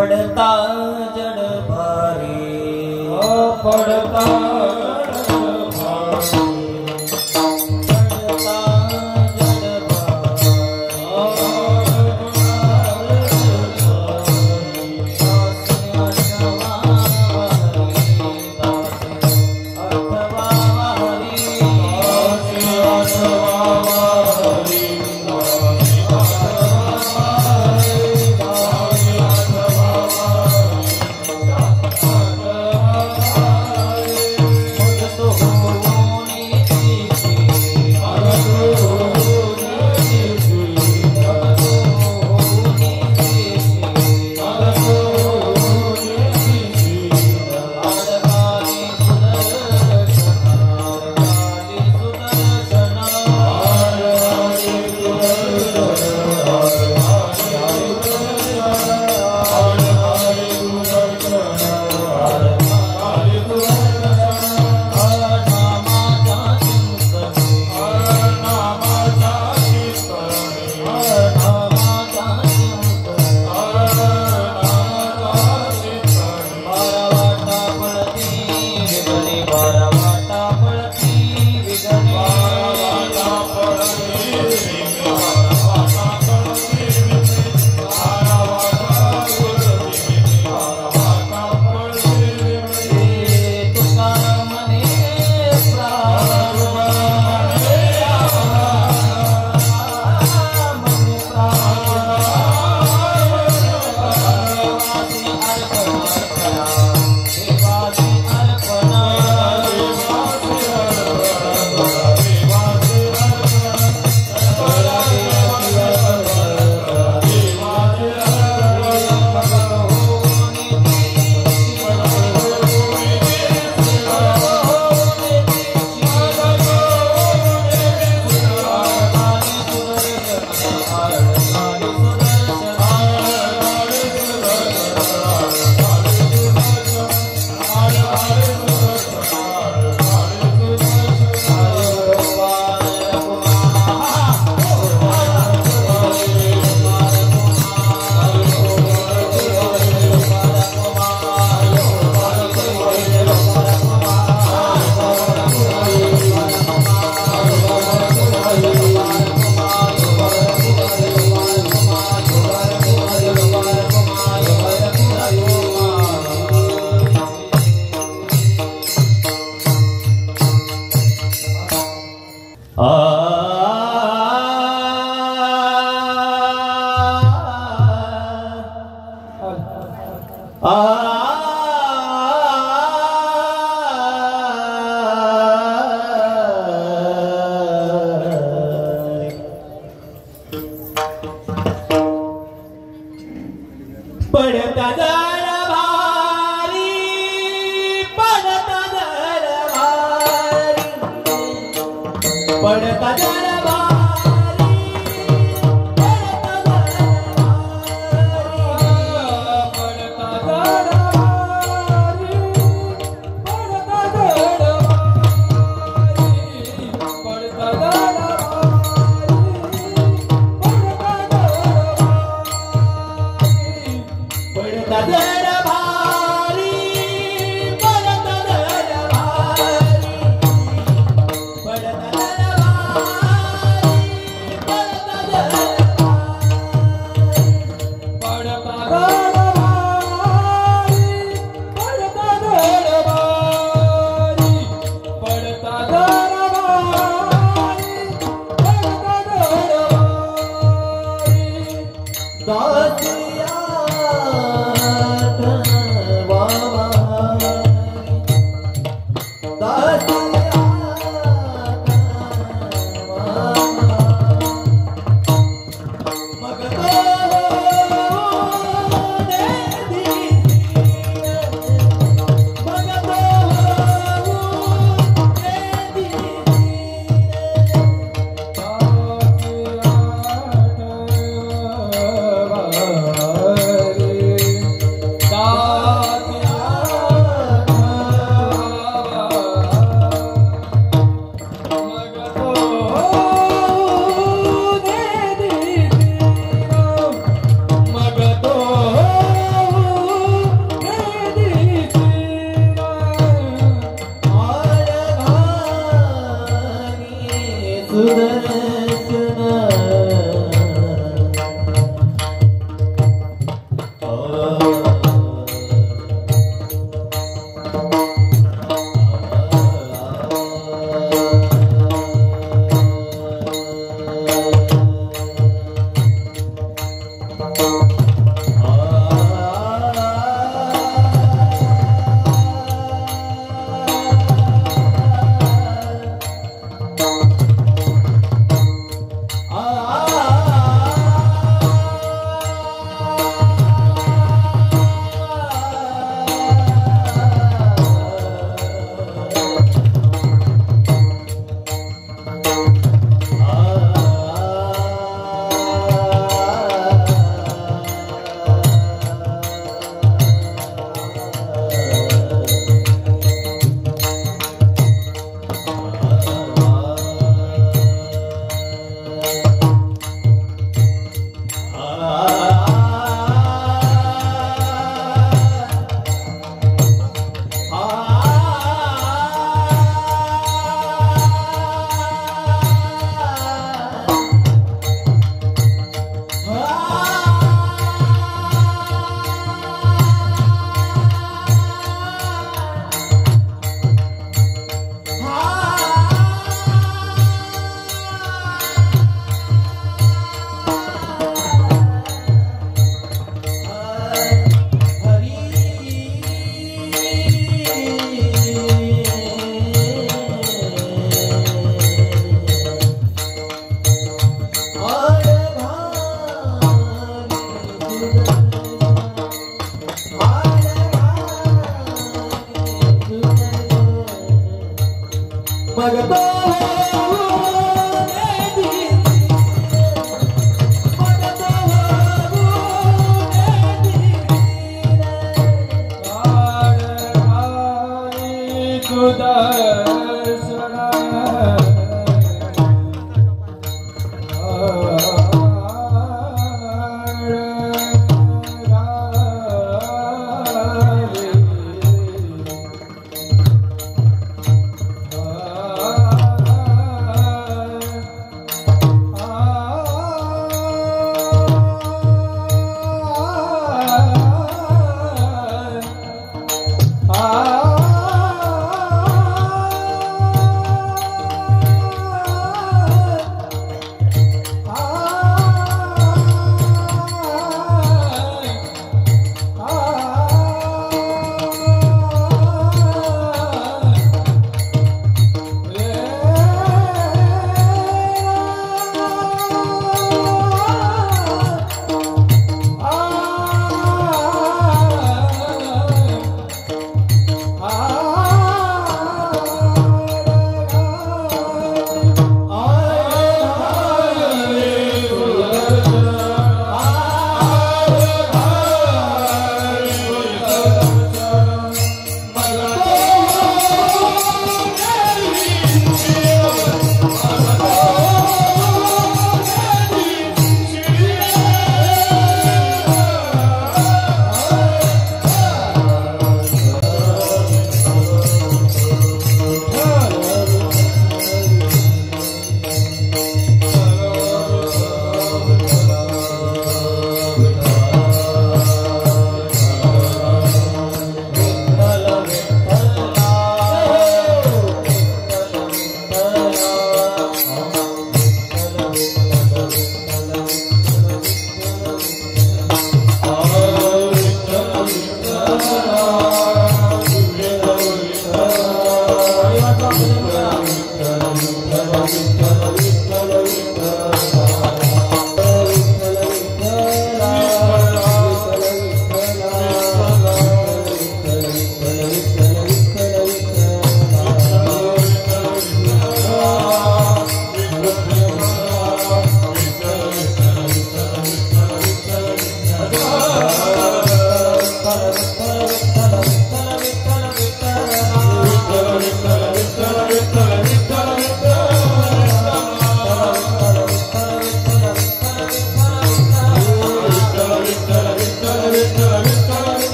पड़ता जड़ भारी पड़ता पड़ता जड़ भारी पड़ता जड़ भारी पड़ता जड़ भारी पड़ता जड़ भारी पड़ता जड़ भारी पड़ता जड़ दासिया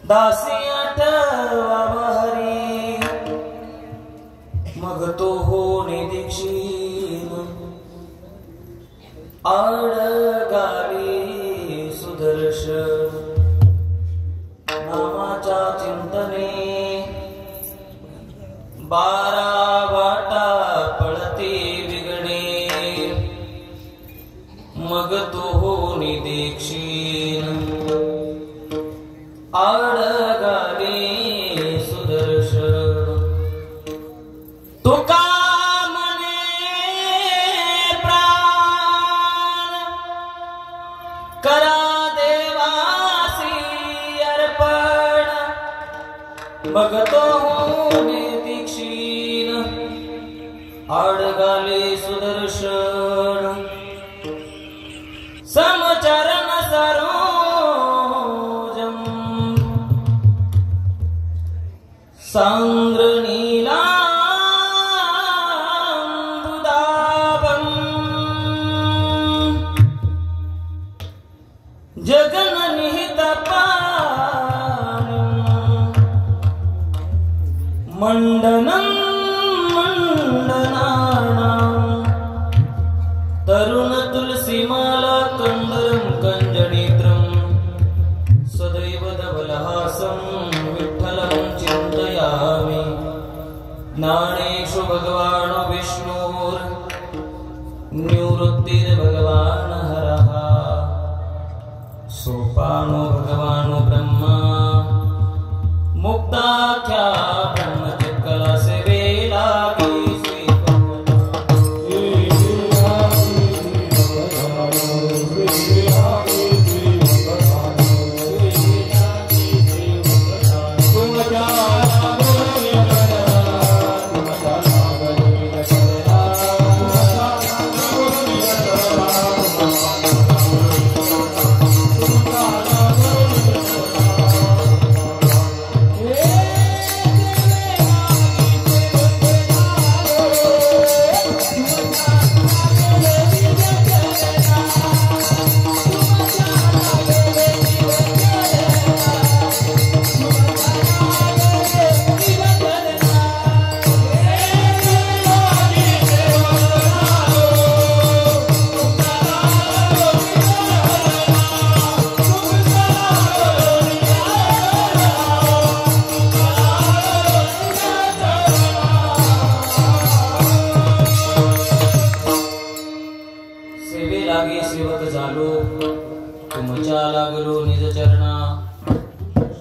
दासी आठवा हरी मग तो होणे दीक्षिण आडगाली सुदर्शन नामाच्या चिंतने 12 वाटा पळते बिगणे मग तो होणे दीक्षिण आडगाली सुदर्शन तुका मने प्राण करा देवासी अर्पण बघतो होणे दीक्षिण आडगाली सुदर्शन समचरण सरोजम सांद्र नीलांबुदाभं जगन्निहितपाणिं मंडनं मंडनानां तरुण तुलसीमाला कंदरं कंजनेत्रं सदैव धवलहासं विठ्ठलं चिन्तयामि ज्ञानेषु भगवान् विष्णुर् निवृत्तिर्भगवान् हरः सोपानो भगवान् ब्रह्मा मुक्ताख्या ब्रह्मचित्कला सेवेला लागलो निज चरणा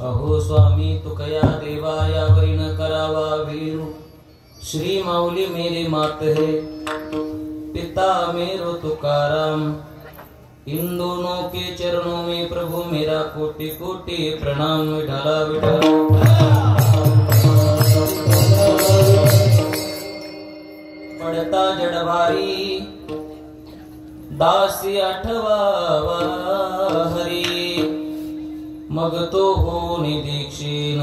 अहो स्वामी तुकया देवाया वैन करावा वीरू श्री माऊली मेरे मात है पिता मेरो तुकाराम इन दोनों के चरणों में प्रभु मेरा कोटि कोटि प्रणाम विठला विठल पड़ता जड़ भारी दासी आठवा हरी मग तो होणे दीक्षिण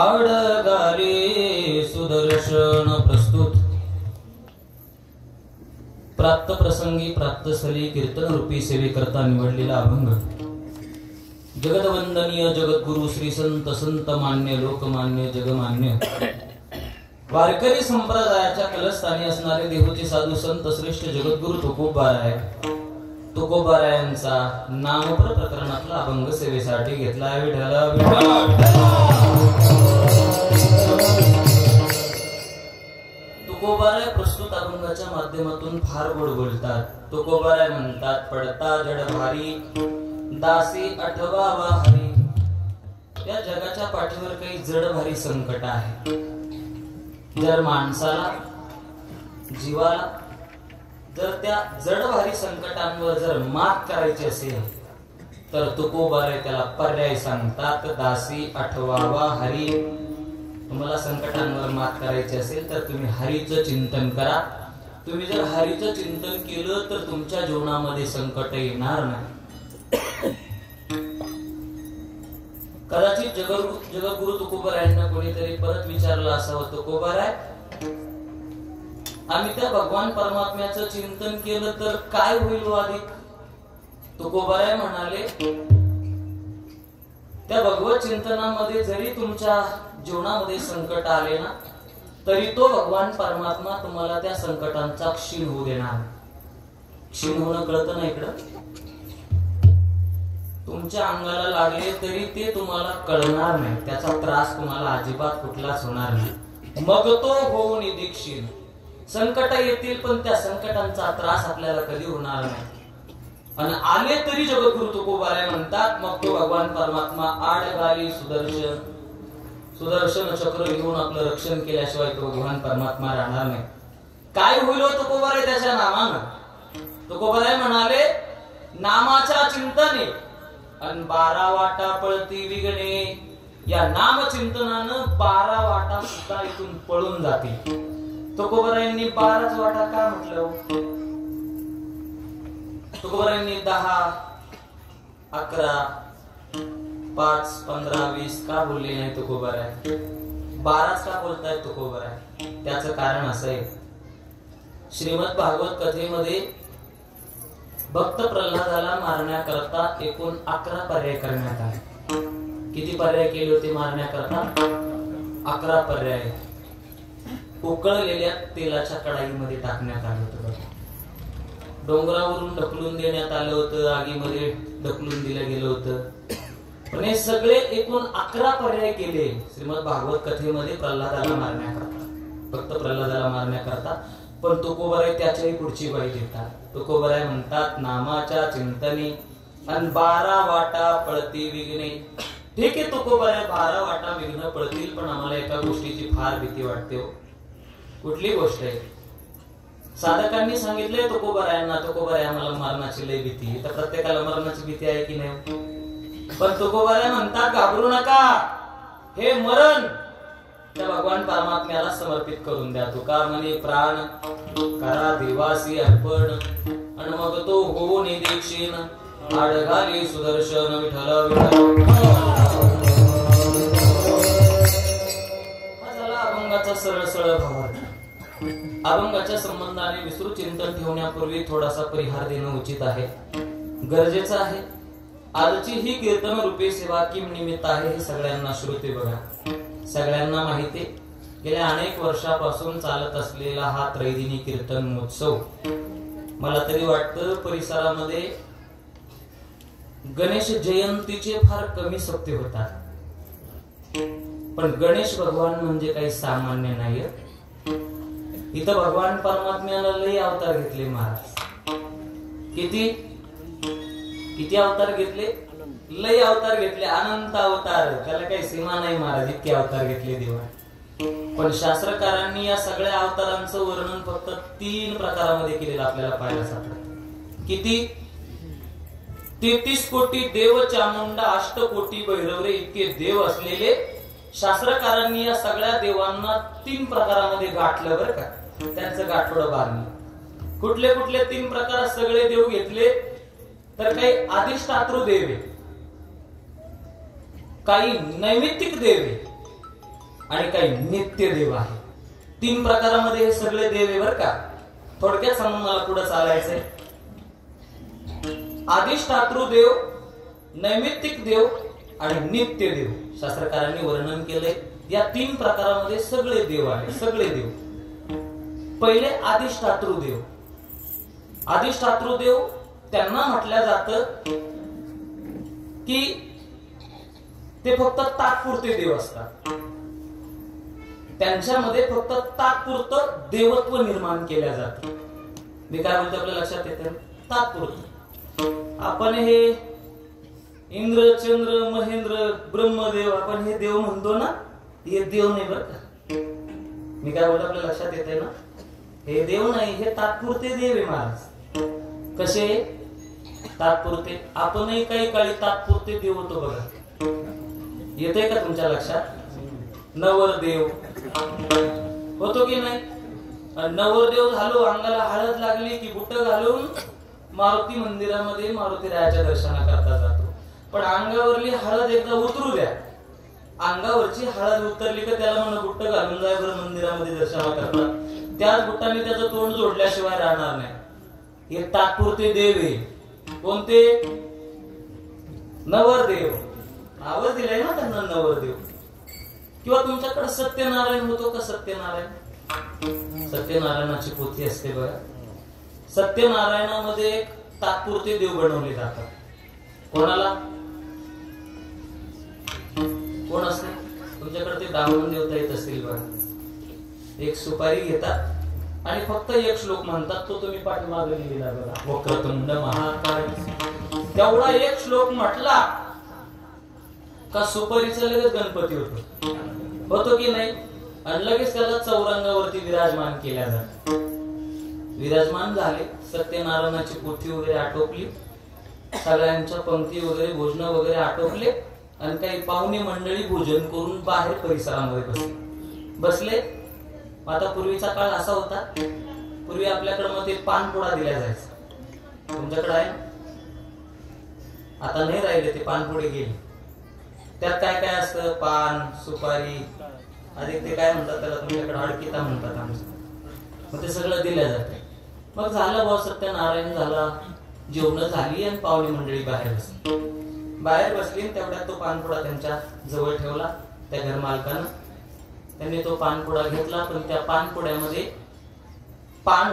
आडगाली सुदर्शन प्रस्तुत प्राप्त प्रसंगी प्राप्त स्थली कीर्तन रूपी सेवेकरता निवडलेला अभंग जगदवंदनीय जगद्गुरु श्री संत संत मान्य लोकमान्य जगमान्य वारकरी संप्रदायाच्या कलस्थानी असणारे देहूचे साधू संत श्रेष्ठ जगद्गुरु तुकोबारायांचा नामपर प्रकरणातला अभंग सेवेसाठी घेतला तुकोबाराय प्रस्तुत अभंगाच्या माध्यमातून फार गोड बोलतात. तुकोबाराय म्हणतात, पडता जड भारी दासी आठवावा हरी. या जगाच्या पाठीवर काही जड भारी संकट आहे. जर माणसाला जीवाला जर त्या जड भारी संकटांवर जर मात करायची असेल तर तुकोबाराय त्याला पर्याय सांगतात, दासी आठवावा हरी. तुम्हाला संकटांवर मात करायची असेल तर तुम्ही हरीचं चिंतन करा. तुम्ही जर हरीचं चिंतन केलं तर तुमच्या जीवनामध्ये संकट येणार नाही. कदाचित जगद्गुरु तुकोबारायांना कोणीतरी परत विचारलं असावं, तुकोबाराय आम्ही त्या भगवान परमात्म्याचं चिंतन केलं तर काय होईल अधिक? तुकोबाराय म्हणाले, त्या भगवत चिंतनामध्ये जरी तुमच्या जीवनामध्ये संकट आले ना तरी तो भगवान परमात्मा तुम्हाला त्या संकटांचा क्षीण होऊ देणार. क्षीण होणं कळतं ना इकडं? तुमच्या अंगाला लागले तरी ते तुम्हाला कळणार नाही, त्याचा त्रास तुम्हाला अजिबात कुठलाच होणार नाही. मग तो होऊन दीक्षिण. संकट येतील पण त्या संकटांचा त्रास आपल्याला कधी होणार नाही. आणि आले तरी जगद्गुरु तुकोबाराय म्हणतात, मग तो भगवान परमात्मा आड घाली सुदर्शन चक्र घेऊन आपलं रक्षण केल्याशिवाय तो भगवान परमात्मा राहणार नाही. काय होईल तुकोबाराय त्याच्या नामानं? तुकोबाराय म्हणाले, नामाच्या चिंतने अन 12 वाटा पळती विगणे. या नाम चिंतनानं 12 वाटा सुद्धा इथून पळून जातील. तुकोबारायांनी 12च वाटा का म्हटलं? तुकोबारायांनी 10, 11, 5, 15, 20 का बोलले नाही तुकोबाराय? 12च का बोलतायत तुकोबाराय? त्याचं कारण असं आहे, श्रीमद भागवत कथेमध्ये भक्त प्रल्हादाला मारण्याकरता एकूण 11 पर्याय करण्यात आले. किती पर्याय केले होते मारण्याकरता? 11 पर्याय उकळलेल्या तेलाच्या कढाईमध्ये टाकण्यात आलं होतं. डोंगरावरून ढकलून देण्यात आलं होतं, आगीमध्ये ढकलून दिलं गेलं होतं. पण हे सगळे एकूण 11 पर्याय केले श्रीमद भागवत कथेमध्ये प्रल्हादाला मारण्याकरता, फक्त प्रल्हादाला मारण्याकरता. पण तुकोबाराय त्याच्याही पुढची बाई देतात. तुकोबाराय म्हणतात, नामाच्या चिंतने अन 12 वाटा पळती विघ्ने. ठीक आहे तुकोबाराय, 12 वाटा विघ्न पळतील, पण आम्हाला एका गोष्टीची फार भीती वाटते हो. कुठली गोष्ट आहे? साधकांनी सांगितलंय तुकोबारायांना, तुकोबाराय आम्हाला मरणाची लय भीती. तर प्रत्येकाला मरणाची भीती आहे की नाही? पण तुकोबाराय म्हणतात, घाबरू नका, हे मरण त्या भगवान परमात्म्याला समर्पित करून द्या. तुका म्हणे, प्राण करा देवासी अर्पण आणि मग तो होऊन दीक्षिण. आडघाली सुदर्शन विठ्ठल विठ्ठल. हा झाला अभंगाचा सरळ सरळ भावार्थ. अभंगाच्या संबंधाने विस्तृत चिंतन ठेवण्यापूर्वी थोडासा परिहार देणं उचित आहे, गरजेचं आहे. आजची ही कीर्तन रूपी सेवा किम निमित्त आहे हे सगळ्यांना श्रुती बघा, सगळ्यांना माहिती. गेल्या अनेक वर्षापासून चालत असलेला हा त्रैदिनी कीर्तन महोत्सव, मला तरी वाटतं परिसरामध्ये गणेश जयंतीचे फार कमी सोबते होतात. पण गणेश भगवान म्हणजे काही सामान्य नाही. इथं भगवान परमात्म्याला लय अवतार घेतले महाराज. किती अवतार घेतले? लय अवतार घेतले, अनंत अवतार. त्याला काही सीमा नाही महाराज, इतके अवतार घेतले देवा. पण शास्त्रकारांनी या सगळ्या अवतारांचं वर्णन फक्त 3 प्रकारामध्ये केलेलं आपल्याला पाहायला सापडतं. किती? 33 कोटी देव चामुंडा, 8 कोटी भैरवरे इतके देव असलेले शास्त्रकारांनी या सगळ्या देवांना 3 प्रकारामध्ये गाठलं बरं का. त्यांचं गाठोडं बांधलं. कुठले कुठले 3 प्रकार सगळे देव घेतले? तर काही अधिष्ठातृ देव आहे, काही नैमित्तिक देव आहे आणि काही नित्य देव आहे. तीन प्रकारामध्ये हे सगळे देव आहे बरं का. थोडक्यात सांगून मला पुढे चालायचंय. अधिष्ठातृ देव, नैमित्तिक देव आणि नित्य देव. शास्त्रकारांनी वर्णन केलंय या तीन प्रकारामध्ये सगळे देव आहे, सगळे देव. पहिले अधिष्ठातृ देव. अधिष्ठातृ देव त्यांना म्हटलं जातं की ते फक्त तात्पुरते देव असतात. त्यांच्यामध्ये फक्त तात्पुरतं देवत्व निर्माण केलं जातं. मी काय म्हणतो आपल्या लक्षात येतं? तात्पुरतं. आपण हे इंद्र, चंद्र, महेंद्र, ब्रह्मदेव आपण हे देव म्हणतो ना, हे देव नाही बरं का. मी काय बोलतो आपल्या लक्षात येते ना, हे देव नाही, हे तात्पुरते देव आहे महाराज. कसे तात्पुरते? आपणही काही काळी तात्पुरते देव होतो बघा. येतंय का तुमच्या लक्षात? नवरदेव होतो की नाही? नवरदेव झालो, अंगाला हळद लागली की बुट घालून मारुती मंदिरामध्ये मारुतीरायाच्या दर्शनाकरता जातो. पण अंगावरली हळद एकदा उतरू द्या, अंगावरची हळद उतरली का त्याला म्हणून बुट्ट घालून जाय बरं मंदिरामध्ये दर्शनाकरता. त्याच बुट्टाने त्याचं तोंड जोडल्याशिवाय राहणार नाही. हे तात्पुरते देव आहे. कोणते? नवरदेव. नावच दिलंय ना त्यांना नवरदेव. किंवा तुमच्याकडे सत्यनारायण होतो का? सत्यनारायण, सत्यनारायणाची पोथी असते बघा. सत्यनारायणामध्ये तात्पुरते देव बनवले जातात. कोणाला? कोण असते तुमच्याकडे? ते ब्राह्मण देवता येत असतील बघा. एक सुपारी घेतात आणि फक्त एक श्लोक म्हणतात, तो तुम्ही पाठीमागे लिहिला बघा, वक्रतुंड महाकाय. तेवढा एक श्लोक म्हटला का सुपारीचा लगेच गणपती होतो की नाही? आणि लगेच त्याला चौरंगावरती विराजमान केल्या जात. विराजमान झाले, सत्यनारायणाची पोथी वगैरे आटोपली, सगळ्यांच्या पंक्ती वगैरे भोजन वगैरे आटोपले आणि काही पाहुणे मंडळी भोजन करून बाहेर परिसरामध्ये बसले. आता पूर्वीचा काळ असा होता, पूर्वी आपल्याकडे मग ते पानपोळा दिला जायचा. तुमच्याकडे आहे? आता नाही राहिले, ते पानपोळे गेले. त्यात काय काय असतं? पान, सुपारी, अधिक ते काय म्हणतात त्याला तुमच्याकडे? अडकिता म्हणतात आमचं. मग ते सगळं दिलं जातं. मग झालं भाऊ, सत्यनारायण झाला, जेवण झाली आणि पाहुणे मंडळी बाहेर बसली. बाहेर बसली तेवढ्यात तो पानपोळा त्यांच्या जवळ ठेवला त्या घर मालकानं. त्यांनी तो पानपोळा घेतला, पण त्या पानपोळ्यामध्ये पान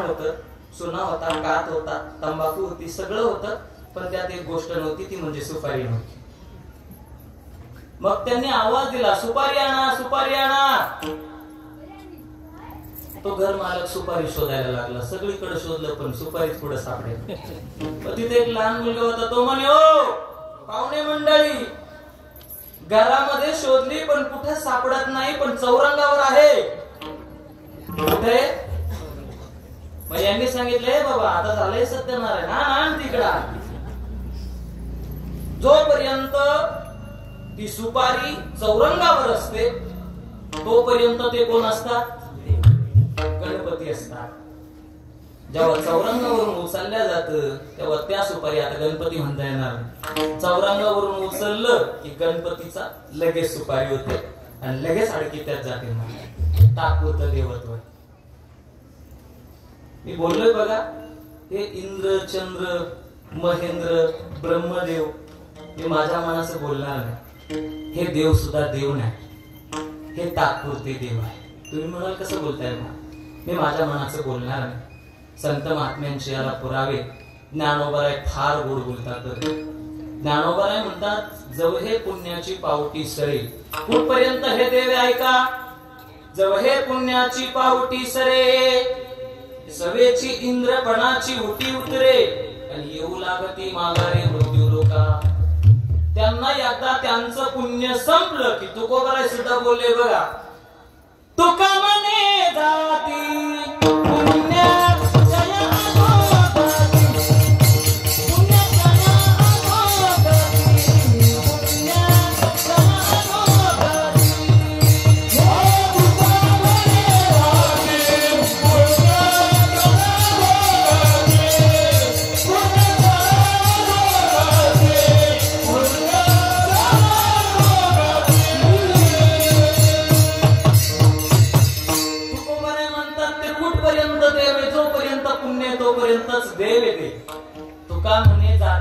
होतं, चुना होता, कात होता, तंबाखू होती, सगळं होतं. पण त्यात एक गोष्ट नव्हती, ती म्हणजे सुपारी नव्हती. मग त्यांनी आवाज दिला, सुपारी आणा, सुपारी आणा. तो घर मालक सुपारी शोधायला लागला. सगळीकडे शोधलं पण सुपारीच पुढे सापडेल. मग तिथे एक लहान मुलगा होता, तो म्हणे, ओ पाहुणे मंडळी, घरामध्ये शोधली पण कुठे सापडत नाही, पण चौरंगावर आहे. कुठे? मग यांनी सांगितलंय, बाबा आता झालंय सत्यनारायण, आण तिकडा. जोपर्यंत ती सुपारी चौरंगावर असते तोपर्यंत ते कोण असतात? गणपती असतात. जेव्हा चौरंगावरून उचलल्या जातं तेव्हा त्या सुपारी, आता गणपती म्हणता येणार, चौरंगावरून उचललं की गणपतीचा लगेच सुपारी होते आणि लगेच अडकी त्यात जाते. तात्पुरतं देवत्व. मी बोललोय बघा, हे इंद्र, चंद्र, महेंद्र, ब्रह्मदेव, हे माझ्या मनाचं बोलणार नाही. हे देव सुद्धा देव नाही, हे तात्पुरते देव आहे. तुम्ही म्हणाल कसं बोलताय? मी माझ्या मनाचं बोलणार नाही. संत महात्म्यांचे याला पुरावे. ज्ञानोबाराय फार गोड बोलतात. ज्ञानोबाराय म्हणतात, जव हे पुण्याची पावटी सरे. कुठपर्यंत हे देव ऐका? जव हे पुण्याची पावटी सरे, सवेची इंद्रपणाची उटी उतरे, आणि येऊ लागती माघारे मृत्यू रोका. त्यांना एकदा त्यांचं पुण्य संपलं की तुकोबाराय सुद्धा बोलले बघा, तुका म्हणे जाती पुण्य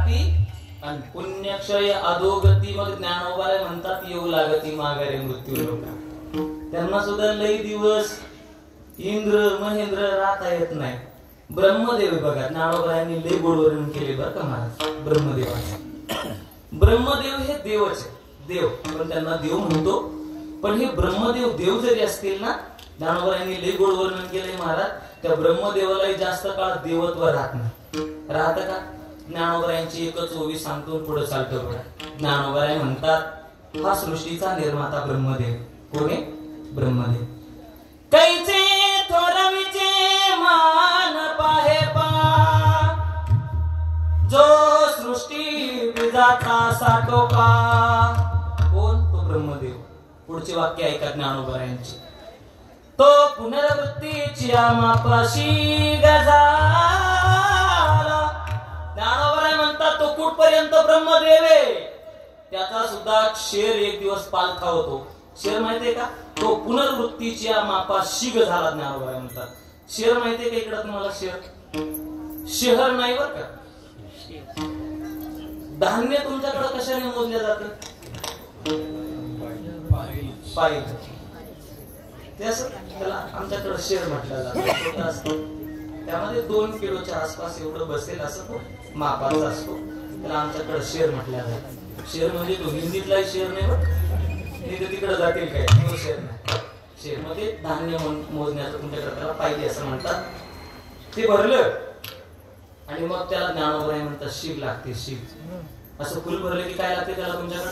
जाती आणि पुण्यक्षय अधोगती. मग ज्ञानोबाला म्हणतात येऊ लागती माघारे मृत्यू लोका. त्यांना सुद्धा लई दिवस इंद्र महेंद्र राहता येत नाही. ब्रह्मदेव बघा, ज्ञानोबांनी लई गोडवर्णन केले बरं का महाराज ब्रह्मदेवाचे. ब्रह्मदेव हे देवच देव, पण त्यांना देव म्हणतो. पण हे ब्रह्मदेव देव जरी असतील ना, ज्ञानोबांनी लई गोडवर्णन केले महाराज, त्या ब्रह्मदेवालाही जास्त काळ देवत्व राहत नाही. राहत का? ज्ञानोबांची एकच ओवी सांगतो पुढे चालतो बघा. ज्ञानोबाई म्हणतात हा सृष्टीचा निर्माता ब्रह्मदेव. कोण आहे? ब्रह्मदेव. कैचे थोरविचे मान पाहे पा, जो सृष्टी बीजाचा साठोपा. कोण? तो ब्रह्मदेव. पुढचे वाक्य ऐका ज्ञानोबांची. तो पुनर्वृत्तीची मापाशी गजाला. ज्ञानोबा म्हणतात तो कुठपर्यंत ब्रह्मदेव आहे, त्याचा सुद्धा शेर एक दिवस पालखा होतो. शेर माहितीये का? तो पुनर्वृत्तीची मापाशी झाला. ज्ञानोबा म्हणतात शेर माहितीये का इकडं तुम्हाला? शेर शहर नाही बर का. धान्य तुमच्याकडे कशाने मोजले जाते? पाहिजे. त्याला आमच्याकडे शेर म्हटलं जातं. त्यामध्ये 2 किलोच्या आसपास एवढं बसेल असं तो मापाचा असतो. त्याला आमच्याकडे शेर म्हटलं जातं. शेर म्हणजे तो हिंदीतलाही शेर नाही बघ, तिकडे जातील काय तो शेर नाही. शेर मध्ये धान्य मोजण्याचं तुमच्याकडे त्याला पाहिजे असं म्हणतात. ते भरलं आणि मग त्याला ज्ञानोबा म्हणतात शीग लागते. शीग असं फुल भरलं की काय लागते त्याला तुमच्याकडे?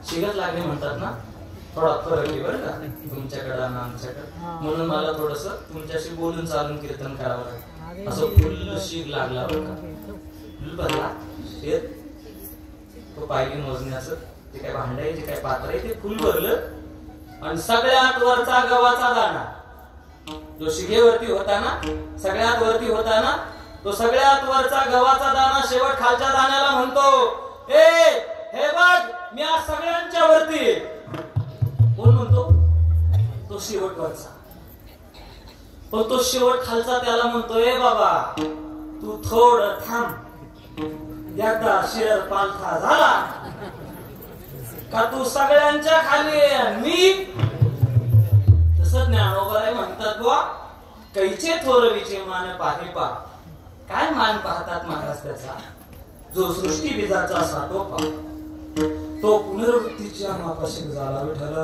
शीगच लागले म्हणतात ना. थोडा फरक आहे बरं का तुमच्याकडे आणि आमच्याकडे. म्हणून मला थोडस तुमच्याशी बोलून चालून कीर्तन करावं लागतं. असं फुल शीग लागला बरं का. फुल भरला शेर, तो पाहिजे मोजण्याचं जे काय भांड आहे जे काय पात्र आहे ते फुल भरलं आणि सगळ्यात वरचा गव्हाचा दाणा जो शिगेवरती होता ना, सगळ्यात वरती होता ना, तो सगळ्यात वरचा गव्हाचा दाणा शेवट खालच्या दाण्याला म्हणतो ए हे बघ मी आज सगळ्यांच्या वरती. कोण म्हणतो? तो शेवट वरचा. पण तो शेवट खालचा त्याला म्हणतो ए बाबा तू थोडं थांब, एकदा शेर पालथा झाला का तू सगळ्यांच्या खाली मी. तसं ज्ञानोबा म्हणतात बुवा कैचे थोरवीचे मान पाहे पा. काय मान पाहतात महाराज त्याचा? जो सृष्टी बीजाचा साठोपा, तो पुनर्वृत्तीच्या मापाशी झाला. विठ्ठल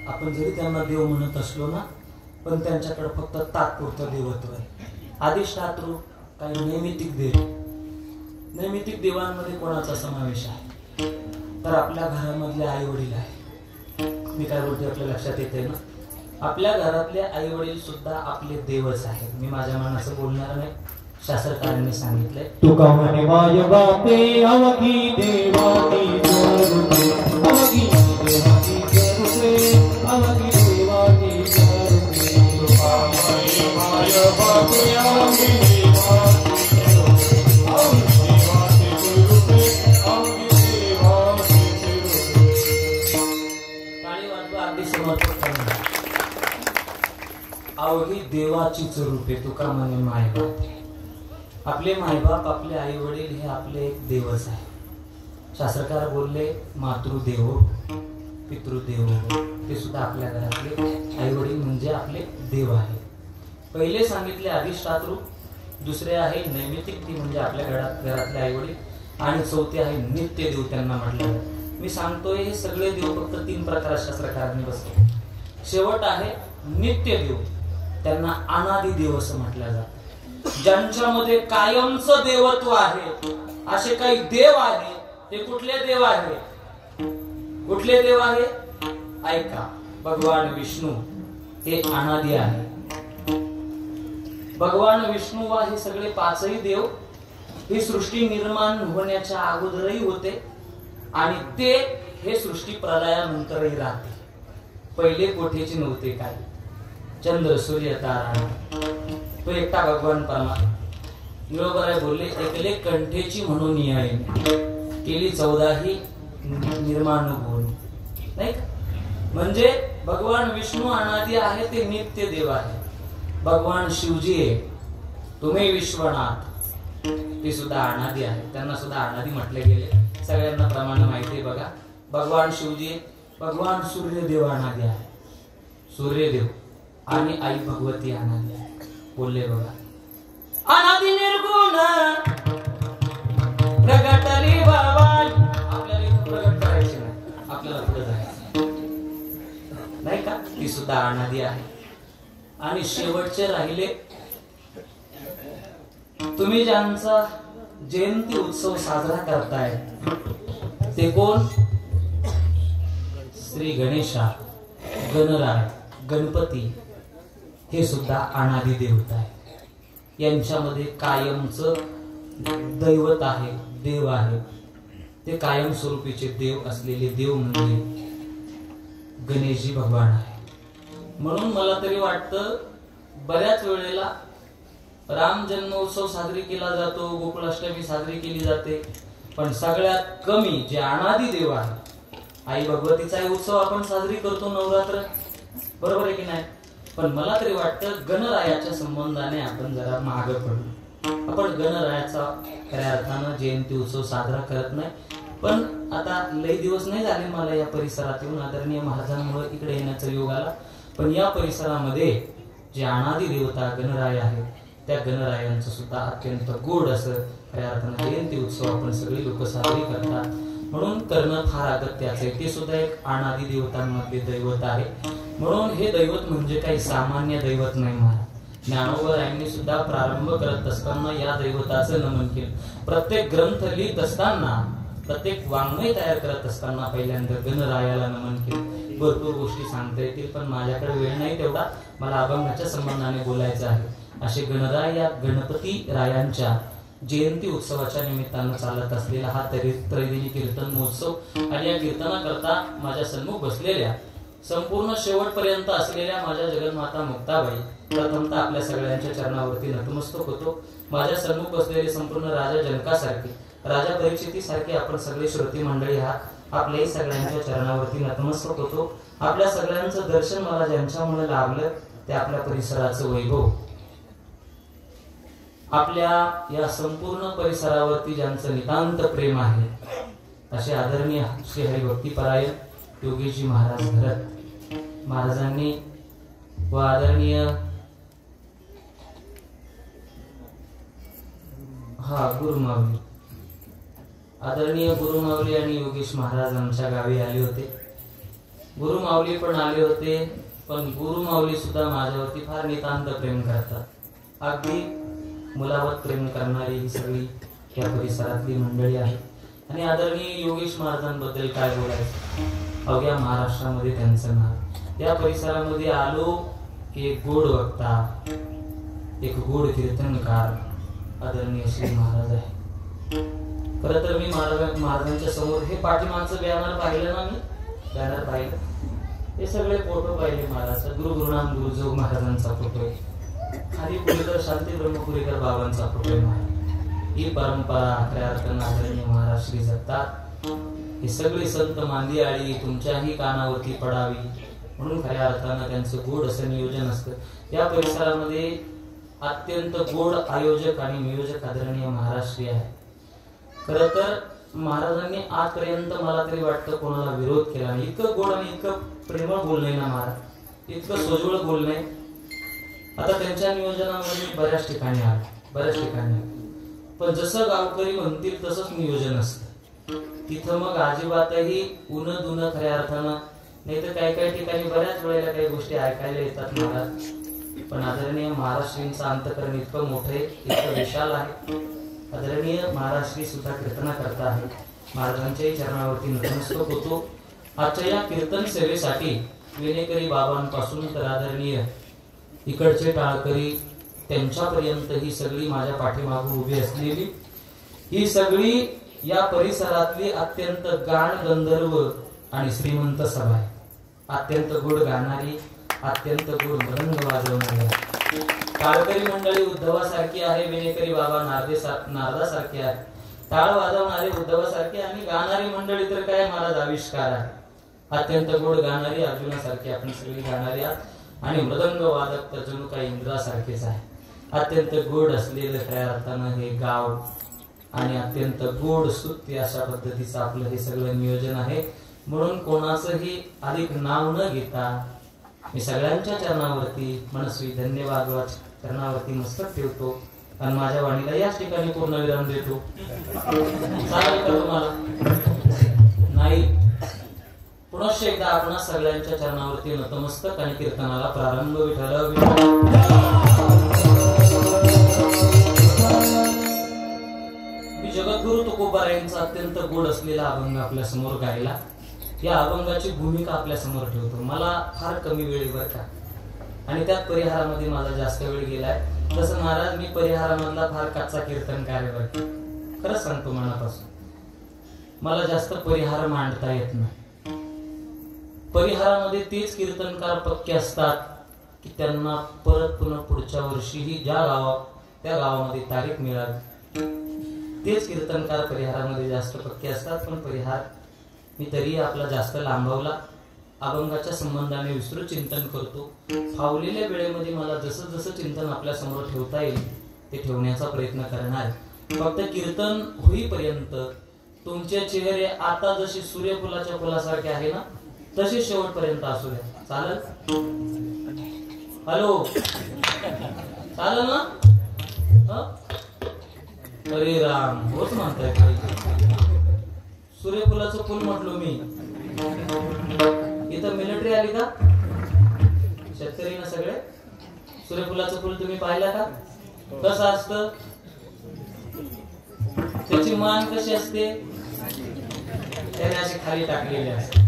आपण जरी त्यांना देव म्हणत असलो ना, पण त्यांच्याकडे फक्त तात्पुरतं देवत्व आहे. अधिष्ठातृ काही नैमित्तिक देव. नैमित्तिक देवांमध्ये कोणाचा समावेश आहे? तर आपल्या घरामधले आई वडील आहे. मी काय बोलते आपल्या लक्षात येते ना? आपल्या घरातले आई वडील सुद्धा आपले देवच आहेत. मी माझ्या मनाचं बोलणार नाही, शास्त्रकारांनी सांगितलंय. तुका म्हणे माय बापे अवघी देवाची जोडे, अवघी देवाची जोडे, अवघी देवाची जोडे. तुका म्हणे माय बापे अवघी देवाची जोडे, अवघी देवाची जोडे, अवघी देवाची जोडे. टाळी वाजवा अगदी समर्पक करा. अवघी देवाचीच रूपे तुका म्हणे माय बाप. आपले मायबाप आपले आई वडील हे आपले एक देवच आहे. शास्त्रकार बोलले मातृदेव पितृदेव, ते सुद्धा आपल्या घरातले आई वडील म्हणजे आपले देव आहे. पहिले सांगितले अधिष्ठातृ, दुसरे आहे नैमित्तिक ती म्हणजे आपल्या घरातले आई वडील, आणि चौथे आहे नित्य देव त्यांना म्हटलं. मी सांगतोय हे सगळे देव फक्त 3 प्रकार शास्त्रकारांनी बसले. शेवट आहे नित्य देव, त्यांना अनादि देव असं म्हटलं जातं. ज्यांच्यामध्ये कायमचं देवत्व आहे असे काही देव आहे. ते कुठले देव आहे? कुठले देव आहे? ऐका, भगवान विष्णू हे अनादि आहे. भगवान विष्णू वा हे सगळे 5ही देव ही सृष्टी निर्माण होण्याच्या अगोदरही होते आणि ते हे सृष्टी प्रलयानंतरही राहते. पहिले कोठेची नव्हते काय. चंद्र सूर्य तारा तो एकटा भगवान परमात्मा निरोबराय बोलले एकले कंठेची म्हणून न्याय केली 14ही निर्माण बोल नाही का? म्हणजे भगवान विष्णू अनादि आहे ते नित्य देव आहे. भगवान शिवजी आहे तुम्ही विश्वनाथ ते सुद्धा अनादि आहे. त्यांना सुद्धा अनादि म्हटले गेले. सगळ्यांना प्रमाणे माहिती आहे बघा. भगवान शिवजी भगवान सूर्यदेव अनादि आहे. सूर्यदेव आणि आई भगवती अनादि आहे. बोलले बघा अनादि निर्गुण प्रगटली भवानी. आपल्याला इथं प्रगट करायचे नाही. आपल्याला पुढे जायचं नाही का. ती सुद्धा अनादि आहे. आणि शेवटचे राहिले तुम्ही ज्यांचा जयंती उत्सव साजरा करताय ते कोण. श्री गणेशा गणराय गणपती हे सुद्धा अनादि देवता आहे. यांच्यामध्ये कायमचं दैवत आहे देव आहे. ते कायमस्वरूपीचे देव असलेले देव म्हणजे गणेशजी भगवान आहे. म्हणून मला तरी वाटतं बऱ्याच वेळेला राम जन्मोत्सव साजरी केला जातो, गोकुळाष्टमी साजरी केली जाते, पण सगळ्यात कमी जे अनादि देव आहे आई भगवतीचा उत्सव आपण साजरी करतो नवरात्र, बरोबर आहे की नाही. पण मला तरी वाटतं गणरायाच्या संबंधाने आपण जरा मागे पडलो. आपण गणरायाचा खऱ्या अर्थानं जयंती उत्सव साजरा करत नाही. पण आता लई दिवस नाही झाले मला या परिसरात येऊन आदरणीय महाराजांमुळे इकडे येण्याचा योग आला. पण या परिसरामध्ये जे अनादि देवता गणराय आहे त्या गणरायांचं सुद्धा अत्यंत गोड असं खऱ्या अर्थानं जयंती उत्सव आपण सगळी लोक साजरी करतात. म्हणून करणं फार अगत्याचं आहे. ते सुद्धा एक अनादि देवतांमधले दैवत आहे. म्हणून हे दैवत म्हणजे काही सामान्य दैवत नाही. महाराज ज्ञानोबरायांनी सुद्धा प्रारंभ करत असताना या दैवताचं नमन केलं. प्रत्येक ग्रंथ लिहित असताना प्रत्येक वाङ्मय तयार करत असताना पहिल्यांदा गणरायाला नमन केलं. भरपूर गोष्टी सांगता येतील पण माझ्याकडे वेळ नाही तेवढा. मला अभंगाच्या संबंधाने बोलायचं आहे. असे गणराय या गणपती रायांच्या जयंती उत्सवाच्या निमित्तानं चालत असलेला हा त्रैदिनी कीर्तन महोत्सव. आणि या कीर्तनाकरता माझ्या सन्मुख बसलेल्या संपूर्ण शेवटपर्यंत असलेल्या माझ्या जगन्माता मुक्ताबाई प्रथमतः आपल्या सगळ्यांच्या चरणावरती नतमस्तक होतो. माझ्या सन्मुख बसलेले संपूर्ण राजा जनकासारखे राजा परिचितीसारखे आपण सगळे श्रोती मंडळी आहात. आपल्याही सगळ्यांच्या चरणावरती नतमस्तक होतो. आपल्या सगळ्यांचं दर्शन मला ज्यांच्यामुळे लाभलं ते आपल्या परिसराचं वैभव, आपल्या या संपूर्ण परिसरावरती ज्यांचं नितांत प्रेम आहे असे आदरणीय श्री हरिभक्तीपरायण योगेशजी महाराज घरत महाराजांनी व आदरणीय गुरुमावली आदरणीय गुरुमावली आणि योगेश महाराज आमच्या गावी आले होते. गुरुमावली पण आले होते. पण गुरुमावली सुद्धा माझ्यावरती फार नितांत प्रेम करतात. अगदी मुलावत प्रेम करणारी ही सगळी या परिसरातली मंडळी आहे. आणि आदरणीय योगेश महाराजांबद्दल काय बोलायचं. अवघ्या महाराष्ट्रामध्ये त्यांचं नाव. या परिसरामध्ये आलो की एक गोड वक्ता, एक गोड कीर्तनकार आदरणीय श्री महाराज आहे. खरं तर मी महाराजांच्या समोर हे पाठीमागचं बॅनर पाहिलं ना. मी बॅनर पाहिलं, हे सगळे फोटो पाहिले महाराज. गुरुनाम गुरुजोग महाराजांचा फोटो आहे. खाली पुरेकर शांती ब्रह्मपुरेकर बाबांचा फोटो आहे. ही परंपरा खऱ्या अर्थानं आदरणीय महाराज श्री जगतात. ही सगळी संत मांदियाळी तुमच्याही कानावरती पडावी म्हणून खऱ्या अर्थानं त्यांचं गोड असं नियोजन असतं. या परिसरामध्ये अत्यंत गोड आयोजक आणि नियोजक आदरणीय महाराज श्री आहे. खरं तर महाराजांनी आजपर्यंत मला तरी वाटतं कोणाला विरोध केला नाही. इतकं गोड आणि इतकं प्रेमळ बोलणे ना महाराज, इतकं सोजवळ बोलणे. आता त्यांच्या नियोजनामध्ये बऱ्याच ठिकाणी आले, पण जसं गावकरी म्हणतील तसंच नियोजन असतं. तिथं मग अजिबातही उन दुन खऱ्या अर्थानं नाही तर काही ठिकाणी बऱ्याच वेळेला काही गोष्टी ऐकायला येतात महाराज. पण आदरणीय महाराष्ट्रींचं अंतकरण इतकं मोठं आहे, इतकं विशाल आहे. आदरणीय महाराष्ट्री सुद्धा कीर्तना करता आहे. महाराजांच्याही चरणावरती नतमस्तक होतो. आजच्या या कीर्तन सेवेसाठी विनेकरी बाबांपासून तर आदरणीय इकडचे टाळकरी त्यांच्यापर्यंत ही सगळी माझ्या पाठीमागून उभी असलेली ही सगळी या परिसरातली अत्यंत गाण गंधर्व आणि श्रीमंत सभा आहे. अत्यंत गोड गाणारी अत्यंत गोड मृदंग वाजवणारे. टाळकरी मंडळी उद्धवासारखी आहे, विनेकरी बाबा नारदासारखे आहे. टाळ वाजवणारे उद्धवासारखे आणि गाणारी मंडळी तर काय महाराज आविष्कार आहे. अत्यंत गोड गाणारी अर्जुनासारखी आपण सगळी गाणारी आहात आणि मृदंग वादक तर जणू काही इंद्रासारखेच आहे. अत्यंत गोड असलेलं खऱ्या अर्थानं हे गाव आणि अत्यंत गोड स्तुत्य अशा पद्धतीचं आपलं हे सगळं नियोजन आहे. म्हणून कोणाचंही अधिक नाव न घेता मी सगळ्यांच्या चरणावरती मनस्वी धन्यवाद चरणावरती मस्तक ठेवतो आणि माझ्या वाणीला याच ठिकाणी पूर्णविराम देतो. चालेल का तुम्हाला? नाही. पुनश्च एकदा आपण सगळ्यांच्या चरणावरती नतमस्तक आणि कीर्तनाला प्रारंभ. मी जगद्गुरु तुकोबारायांचा अत्यंत गोड असलेला अभंग आपल्या समोर गायला. या अभंगाची भूमिका आपल्या समोर ठेवतो. मला फार कमी वेळ बर का आणि त्यात परिहारामध्ये माझा जास्त वेळ गेलाय. तसं महाराज मी परिहारामधला फार कच्चा कीर्तनकार आहे. खरंच सांगतो मनापासून मला जास्त परिहार मांडता येत नाही. परिहारामध्ये तेच कीर्तनकार पक्के असतात की त्यांना परत पुन्हा पुढच्या वर्षीही ज्या गावात त्या गावामध्ये तारीख मिळाली. तेच कीर्तनकार परिहारामध्ये जास्त पक्के असतात. पण परिहार मी तरी आपला जास्त लांबवला. अभंगाच्या संबंधाने विस्तृत चिंतन करतो. फावलेल्या वेळेमध्ये मला जसं जसं चिंतन आपल्या समोर ठेवता येईल ते ठेवण्याचा प्रयत्न करणार. फक्त कीर्तन होईपर्यंत तुमचे चेहरे आता जसे सूर्यफुलाच्या फुलासारखे आहे ना तसे शेवटपर्यंत असू द्या. चालेल? हॅलो, चालेल ना? अरे राम, होच म्हणताय काही. सूर्यफुलाचं फुल म्हटलो मी. इथं मिलिटरी आली का? शेतकरी ना सगळे. सूर्यफुलाचं फुल तुम्ही पाहिलं का? कसं असतं? त्याची मान कशी असते? त्याने अशी खाली टाकलेली असते.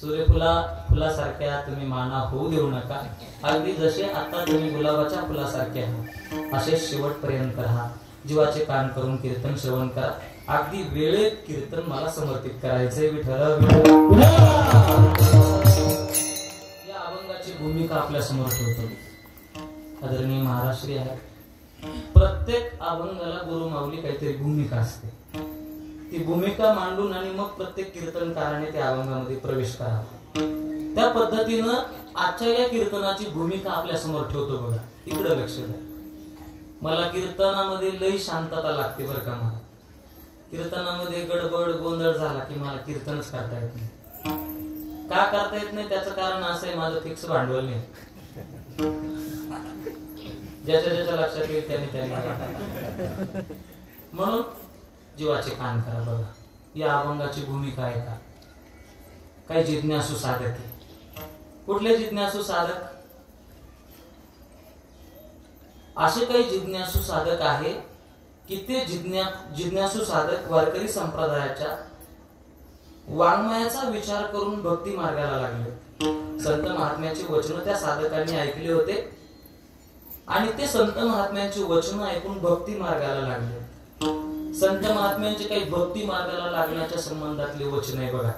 फुलासारख्या तुम्ही माना होऊ देऊ नका. अगदी जसे आता तुम्ही गुलाबाच्या फुलासारखे आहात असे शेवटपर्यंत राहा. जीवाचे कान करून कीर्तन श्रवण करा. अगदी वेळेत कीर्तन मला समर्पित करायचंय. या अभंगाची भूमिका आपल्या समोर ठेवतो. आदरणीय महाराष्ट्री आहे. प्रत्येक अभंगाला गुरु माऊली काहीतरी भूमिका असते. ती भूमिका मांडून आणि मग प्रत्येक कीर्तनकाराने त्या अभंगामध्ये प्रवेश करावा. त्या पद्धतीनं आजच्या या कीर्तनाची भूमिका आपल्या समोर ठेवतो. बघा इकडे लक्ष द्या. मला कीर्तनामध्ये लई शांतता लागते बरं का. मला कीर्तनामध्ये गडबड गोंधळ झाला की मला कीर्तनच करता येत नाही. का करता येत नाही त्याचं कारण असं आहे, माझं फिक्स भांडवल नाही. ज्याच्या ज्याच्या लक्षात येईल त्याने म्हणून जीवाचे कान करा. बघा या अभंगाची भूमिका आहे का? काही जिज्ञासू साधक आहे. कुठले जिज्ञासू साधक? असे काही जिज्ञासू साधक आहे की ते जिज्ञासू साधक वारकरी संप्रदायाच्या वाङ्मयाचा विचार करून भक्ती मार्गाला लागले. संत महात्म्याची वचन त्या साधकांनी ऐकले होते आणि ते संत महात्म्यांची वचन ऐकून भक्ती मार्गाला लागले. संत महात्म्यांचे काही भक्ती मार्गाला लागण्याच्या संबंधातले वचन आहे. बघा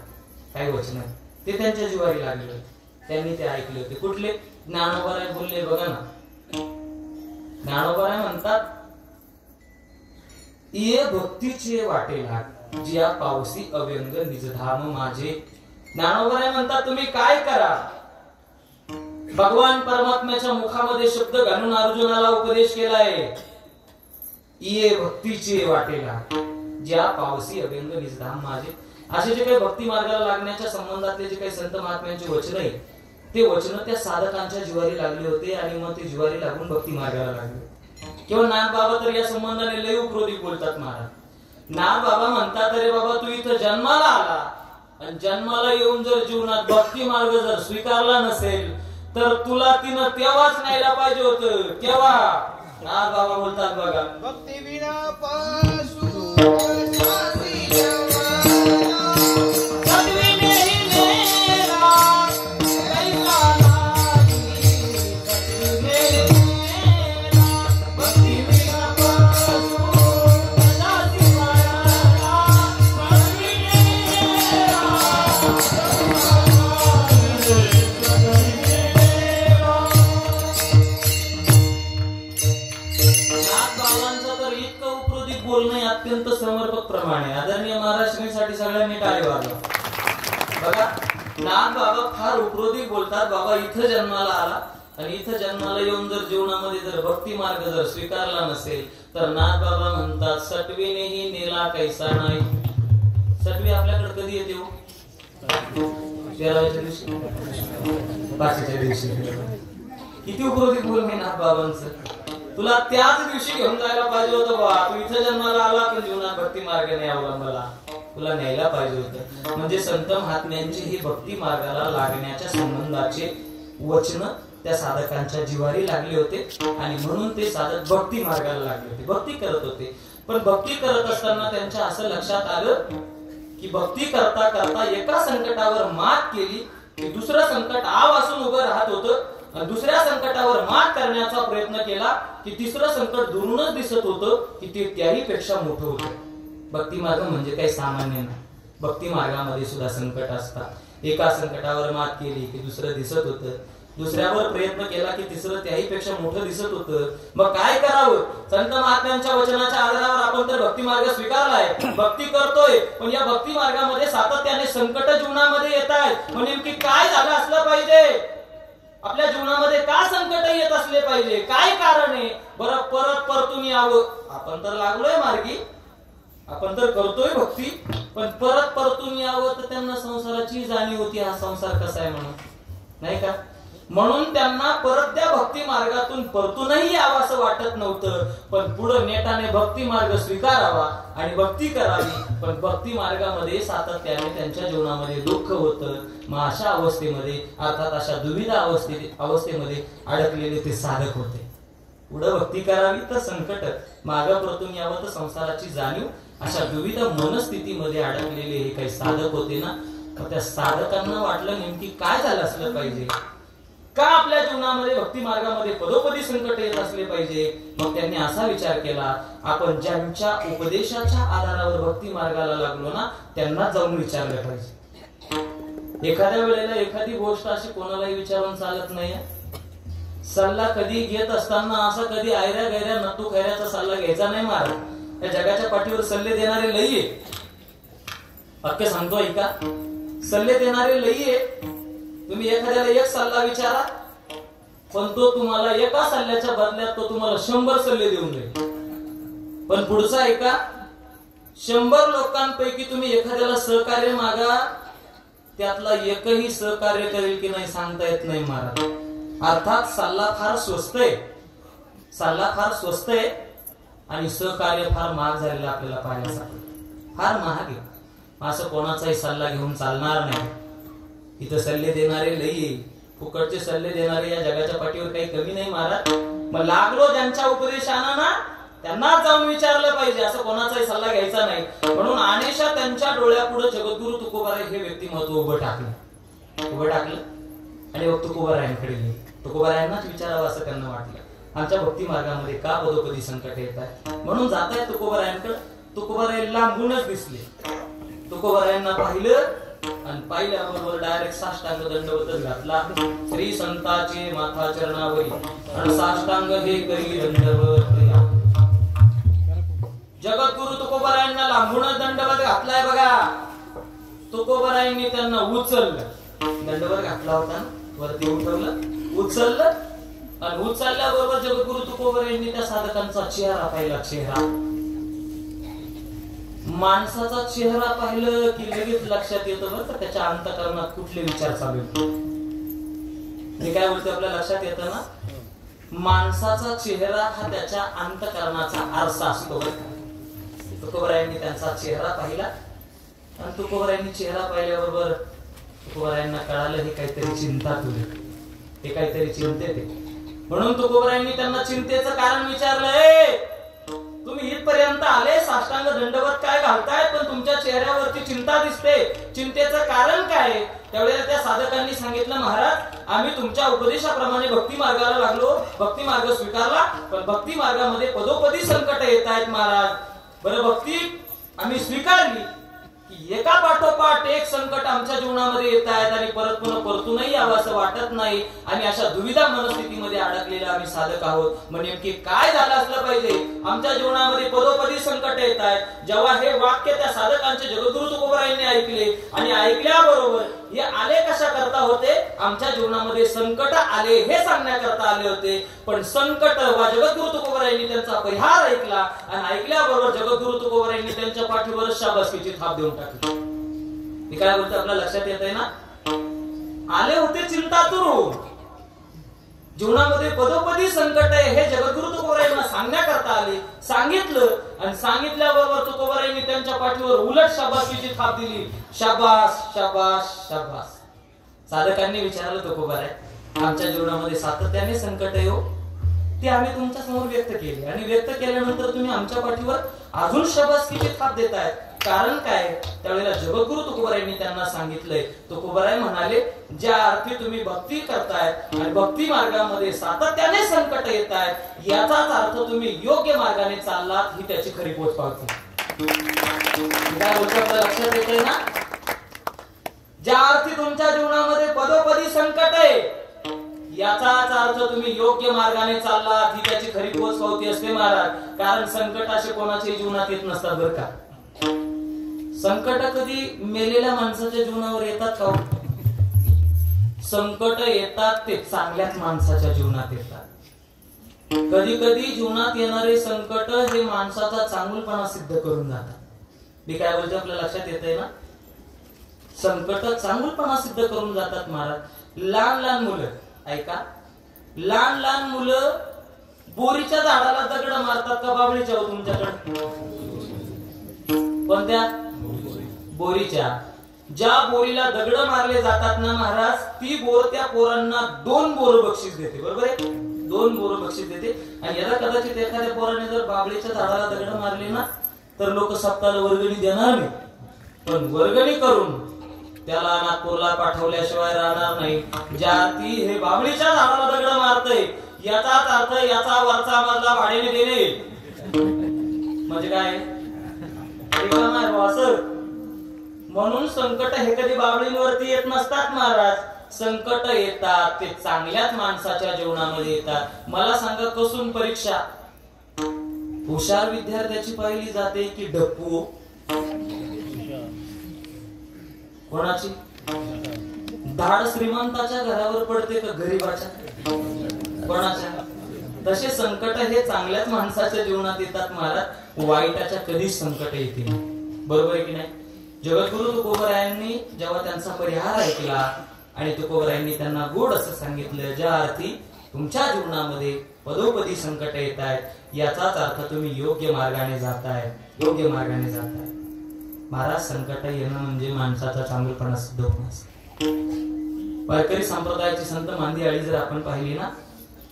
काही वचन आहे ते त्यांच्या जिवारी लागले. त्यांनी ते ऐकले होते. कुठले? ज्ञानोबाराय बोलले बघा ना. ज्ञानोबाराय म्हणतात ये भक्तीचे वाटे लाग जिया पावसी अव्यंग निजधाम माझे. ज्ञानोबाराय म्हणतात तुम्ही काय करा. भगवान परमात्म्याच्या मुखामध्ये शब्द घालून अर्जुनाला उपदेश केलाय. ये भक्तीचे वाटेला ज्या पावसी अव्यंग निजधाम माझे. असे जे काही भक्ती मार्गाला लागण्याच्या संबंधातले जे काही संत महात्म्यांचे वचन आहे ते वचन त्या साधकांच्या जिवारी लागले होते आणि मग ते जिवारी लागून भक्ती मार्गाला लागले. किंवा नाथ बाबा तर या संबंधाने लय उपरोधी बोलतात महाराज. नाथ बाबा म्हणतात अरे बाबा तू इथं जन्माला आला आणि जन्माला येऊन जर जीवनात भक्ती मार्ग जर स्वीकारला नसेल तर तुला तिनं तेव्हाच न्यायला पाहिजे होतं. केव्हा? नाथ बाबा बोलतात बघा भक्ती विना पासू उपरोधिक बोलणं अत्यंत समर्पक प्रमाणे आदरणीय महाराष्ट्रासाठी सगळ्यांनी टाळी वाजवा. बघा नाथ बाबा फार उपरोधिक बोलतात. बाबा इथं जन्माला आला आणि इथं जन्माला येऊन जर जीवनामध्ये जर भक्ती मार्ग जर स्वीकारला नसेल तर नाथ बाबा म्हणतात सटवीनेही नेला कैसा नाही. सटवी आपल्याकडे कधी येते हो? 13व्या दिवशी, 5च्या दिवशी. किती उपरोधिक बोल मी नाथ बाबांचं. तुला त्याच दिवशी घेऊन जायला पाहिजे होतं बाबा. तू इथं जन्माला आला पण जीवनात भक्ती मार्ग नाही अवलंबला. तुला न्यायला पाहिजे होतं. म्हणजे संत महात्म्यांची ही भक्ती मार्गाला लागण्याच्या संबंधाचे वचन त्या साधकांच्या जिव्हारी लागले होते आणि म्हणून ते साधक भक्ती मार्गाला लागले होते, भक्ती करत होते. पण भक्ती करत असताना त्यांच्या असं लक्षात आलं की भक्ती करता करता एका संकटावर मात केली की दुसरं संकट आव असून उभं राहत होतं आणि दुसऱ्या संकटावर मात करण्याचा प्रयत्न केला की तिसरं संकट दुरूनच दिसत होतं की ते त्याही पेक्षा मोठं होतं. भक्ती मार्ग म्हणजे काही सामान्य नाही. भक्ती मार्गामध्ये सुद्धा संकट असतात. एका संकटावर मात केली की दुसरं दिसत होतं, दुसऱ्यावर प्रयत्न केला की तिसरं त्याही पेक्षा मोठं दिसत होतं. मग काय करावं? संत महात्म्यांच्या वचनाच्या आधारावर आपण तर भक्ती मार्ग स्वीकारलाय, भक्ती करतोय, पण या भक्ती मार्गामध्ये सातत्याने संकट जीवनामध्ये येत आहेत. मग नेमकी काय झालं असलं पाहिजे? आपल्या जीवनामध्ये का संकट येत असले पाहिजे? काय कारण आहे? बरं परत परतून यावं. आपण तर लागलोय मार्गी, आपण तर करतोय भक्ती, पण परत परतून यावं तर त्यांना संसाराची जाणीव होती, हा संसार कसा आहे म्हणून, नाही का? म्हणून त्यांना परत त्या भक्ती मार्गातून परतूनही यावं असं वाटत नव्हतं. पण पुढे नेटाने भक्ती मार्ग स्वीकारावा आणि भक्ती करावी. पण भक्ती मार्गामध्ये सातत्याने त्यांच्या जीवनामध्ये दुःख होतं. मग अशा अवस्थेमध्ये अर्थात अशा दुविधा अवस्थेमध्ये अडकलेले ते साधक होते. पुढे भक्ती करावी तर संकट, मागं परतून यावं तर संसाराची जाणीव, अशा दुविध मनस्थितीमध्ये अडकलेले हे काही साधक होते ना. मग त्या साधकांना वाटलं नेमकी काय झालं असलं पाहिजे, का आपल्या जीवनामध्ये भक्ती मार्गामध्ये पदोपदी संकट येत असले पाहिजे. मग त्यांनी असा विचार केला, आपण ज्यांच्या उपदेशाच्या आधारावर भक्ती मार्गाला लागलो ना त्यांना जाऊन विचारलं पाहिजे. एखाद्या वेळेला एखादी गोष्ट अशी कोणालाही विचारून चालत नाही. सल्ला कधी घेत असताना असा कधी आयऱ्या गैऱ्या नतू खैऱ्याचा सल्ला घ्यायचा नाही महाराज. या जगाच्या पाठीवर सल्ले देणारे लई आहे. पक्के सांगतो ऐका, सल्ले देणारे लई आहे. तुम्ही एखाद्याला एक सल्ला विचारा, पण तो तुम्हाला एका सल्ल्याच्या बदल्यात तो तुम्हाला 100 सल्ले देऊन जाईल. पण पुढचा ऐका, 100 लोकांपैकी तुम्ही एखाद्याला सहकार्य मागा, त्यातला एकही सहकार्य करेल की नाही सांगता येत नाही महाराज. अर्थात सल्ला फार स्वस्त आहे, सल्ला फार स्वस्त आहे आणि सहकार्य फार महाग झालेलं आपल्याला पाहायला सापडतं. फार महाग आहे. असं कोणाचाही सल्ला घेऊन चालणार नाही. इथं सल्ले देणारे लई, फुकटचे सल्ले देणारे या जगाच्या पाठीवर काही कमी नाही महाराज. मग लागलो ज्यांच्या उपदेशानं ना त्यांनाच जाऊन विचारलं पाहिजे, असं कोणाचाही सल्ला घ्यायचा नाही. म्हणून अनेशा त्यांच्या डोळ्यापुढे जगद्गुरु तुकोबाराय हे व्यक्तिमत्व उभं टाकलं आणि मग तुकोबारायांकडे गेले. तुकोबारायांनाच विचारावं असं त्यांना वाटलं. आमच्या भक्ती मार्गामध्ये का पदोपदी संकट येत आहे म्हणून जात आहे तुकोबारायांकडे. तुकोबाराय लांबूनच दिसले. तुकोबारायांना पाहिलं आणि पाहिल्याबरोबर डायरेक्ट साष्टांग दंडवतच घातला. श्री संताचे माथा चरणावरी आणि साष्टांग हे करी दंडवत. जगद्गुरु तुकोबारायांना लांबूनच दंडवत घातलाय बघा. तुकोबारायांनी त्यांना उचललं, दंडवत घातला होता वरती उठवलं, उचललं आणि उचलल्याबरोबर जगद्गुरु तुकोबारायांनी त्या साधकांचा चेहरा पाहिला. चेहरा, माणसाचा चेहरा पाहिलं की लगेच लक्षात येतं बरं का त्याच्या अंतःकरणात कुठले विचार चालू आहेत. मी काय बोलतो आपल्या लक्षात येतं ना, माणसाचा चेहरा हा त्याच्या अंतःकरणाचा आरसा असतो. तुकोबारायांनी त्यांचा चेहरा पाहिला आणि तुकोबारायांनी चेहरा पाहिल्याबरोबर तुकोबारायांना कळालं हे काहीतरी चिंता तुझी, हे काहीतरी चिंतेत आहे. म्हणून तुकोबारायांनी त्यांना चिंतेचं कारण विचारलं. तुम्ही इथपर्यंत आले, साष्टांग दंडवत काय घालताय, पण तुमच्या चेहऱ्यावरती चिंता दिसते, चिंतेचं कारण काय? त्यावेळेला त्या साधकांनी सांगितलं, महाराज आम्ही तुमच्या उपदेशाप्रमाणे भक्ती मार्गाला लागलो, भक्ती मार्ग स्वीकारला, पण भक्ती मार्गामध्ये पदोपदी संकट येत आहेत महाराज. बरं भक्ती आम्ही स्वीकारली, की एका पाठोपाठ एक संकट आमच्या जीवनामध्ये येत आहेत आणि परत पुन्हा परतूनही यावं असं वाटत नाही आणि अशा दुविधा मनस्थितीमध्ये अडकलेले आम्ही साधक आहोत. मग नेमकी काय झालं असलं पाहिजे? आमच्या जीवनामध्ये पदोपदी संकट येत आहेत. जेव्हा हे वाक्य त्या साधकांचे जगद्गुरु तुकोबारायांनी ऐकले आणि ऐकल्याबरोबर हे आले कशा करता होते? आमच्या जीवनामध्ये संकट आले हे सांगण्याकरता आले होते. पण संकट वा जगद्गुरु तुकोबारायांनी त्यांचा परिहार ऐकला आणि ऐकल्याबरोबर जगद्गुरु तुकोबारायांनी त्यांच्या पाठीवर शाबासकीची थाप देऊन टाकली. मी काय बोलतो आपल्या लक्षात येत आहे ना? आले होते चिंतातुर, जीवनामध्ये पदोपदी संकट आहे हे जगद्गुरु तुकोबारायांना सांगण्याकरता आले. सांगितलं आणि सांगितल्याबरोबर तुकोबारायांनी त्यांच्या पाठीवर उलट शाबासकीची थाप दिली. शाबास शाबास शाबास. साधकांनी विचारलं तुकोबाराय, आमच्या जीवनामध्ये सातत्याने संकट आहे हो, ते आम्ही तुमच्या समोर व्यक्त केले आणि व्यक्त केल्यानंतर तुम्ही आमच्या पाठीवर अजून शाबासकीची थाप देताय, कारण काय? त्यावेळेला जगद्गुरु तुकोबारायांनी त्यांना सांगितलंय. तुकोबाराय म्हणाले, ज्या अर्थी तुम्ही भक्ती करताय आणि भक्ती मार्गामध्ये सातत्याने संकट येत आहेत, याचाच अर्थ तुम्ही योग्य मार्गाने चाललात ही त्याची खरी पोचपावती. काय बोलतो आपल्या लक्षात येतंय ना? ज्या अर्थी तुमच्या जीवनामध्ये पदोपदी संकट आहे, याचाच अर्थ तुम्ही योग्य मार्गाने चाललात ही त्याची खरी पोचपावती असते महाराज. कारण संकट असे कोणाच्याही जीवनात येत नसतात बरं का. संकट कधी मेलेल्या माणसाच्या जीवनावर येतात का? संकट येतात ते चांगल्याच माणसाच्या जीवनात येतात. कधी कधी जीवनात येणारे संकट हे माणसाचा चांगुलपणा सिद्ध करून जातात. मी काय बोलतो आपल्या लक्षात येतंय ना? संकट चांगुलपणा सिद्ध करून जातात महाराज. लहान लहान मुलं, ऐका, लहान लहान मुलं बोरीच्या झाडाला दगड मारतात का बाबळीच्या? तुमच्याकडे कोणत्या? बोरीच्या. ज्या बोरीला दगड मारले जातात ना महाराज, ती बोर त्या पोरांना 2 बोर बक्षीस देते. बरोबर आहे? 2 बोर बक्षीस देते. आणि याला कदाचित एखाद्या पोराने जर बाबळीच्या झाडाला दगड मारले ना, तर लोक सप्ताहाला वर्गणी देणार नाही, पण वर्गणी करून त्याला नागपूरला पाठवल्याशिवाय राहणार नाही. ज्या ती हे बाबळीच्या झाडाला दगड मारतय, याचाच अर्थ याचा वरचा मजला भाड्याने देणे म्हणजे काय? म्हणून संकट हे कधी बाबळींवरती येत नसतात महाराज. संकट येतात ते चांगल्याच माणसाच्या जीवनामध्ये येतात. मला सांगा, कसून परीक्षा हुशार विद्यार्थ्याची पाहिली जाते की डप्पू? कोणाची? धाड श्रीमंताच्या घरावर पडते का गरीबाच्या? कोणाच्या? तसे संकट हे चांगल्याच माणसाच्या जीवनात येतात महाराज. वाईटाच्या कधीच संकट येते नाही. बरोबर आहे की नाही? जगद्गुरु तुकोबारायांनी जेव्हा त्यांचा परिहार ऐकला आणि तुकोबारायांनी त्यांना गोड असं सांगितलं, ज्या अर्थी तुमच्या जीवनामध्ये पदोपदी संकट येत आहेत, याचाच अर्थ तुम्ही योग्य मार्गाने जाताय, योग्य मार्गाने जाताय. महाराज, संकट येणं म्हणजे माणसाचा चांगुलपणा सिद्ध होणं. वारकरी संप्रदायाची संत मांदियाळी जर आपण पाहिली ना,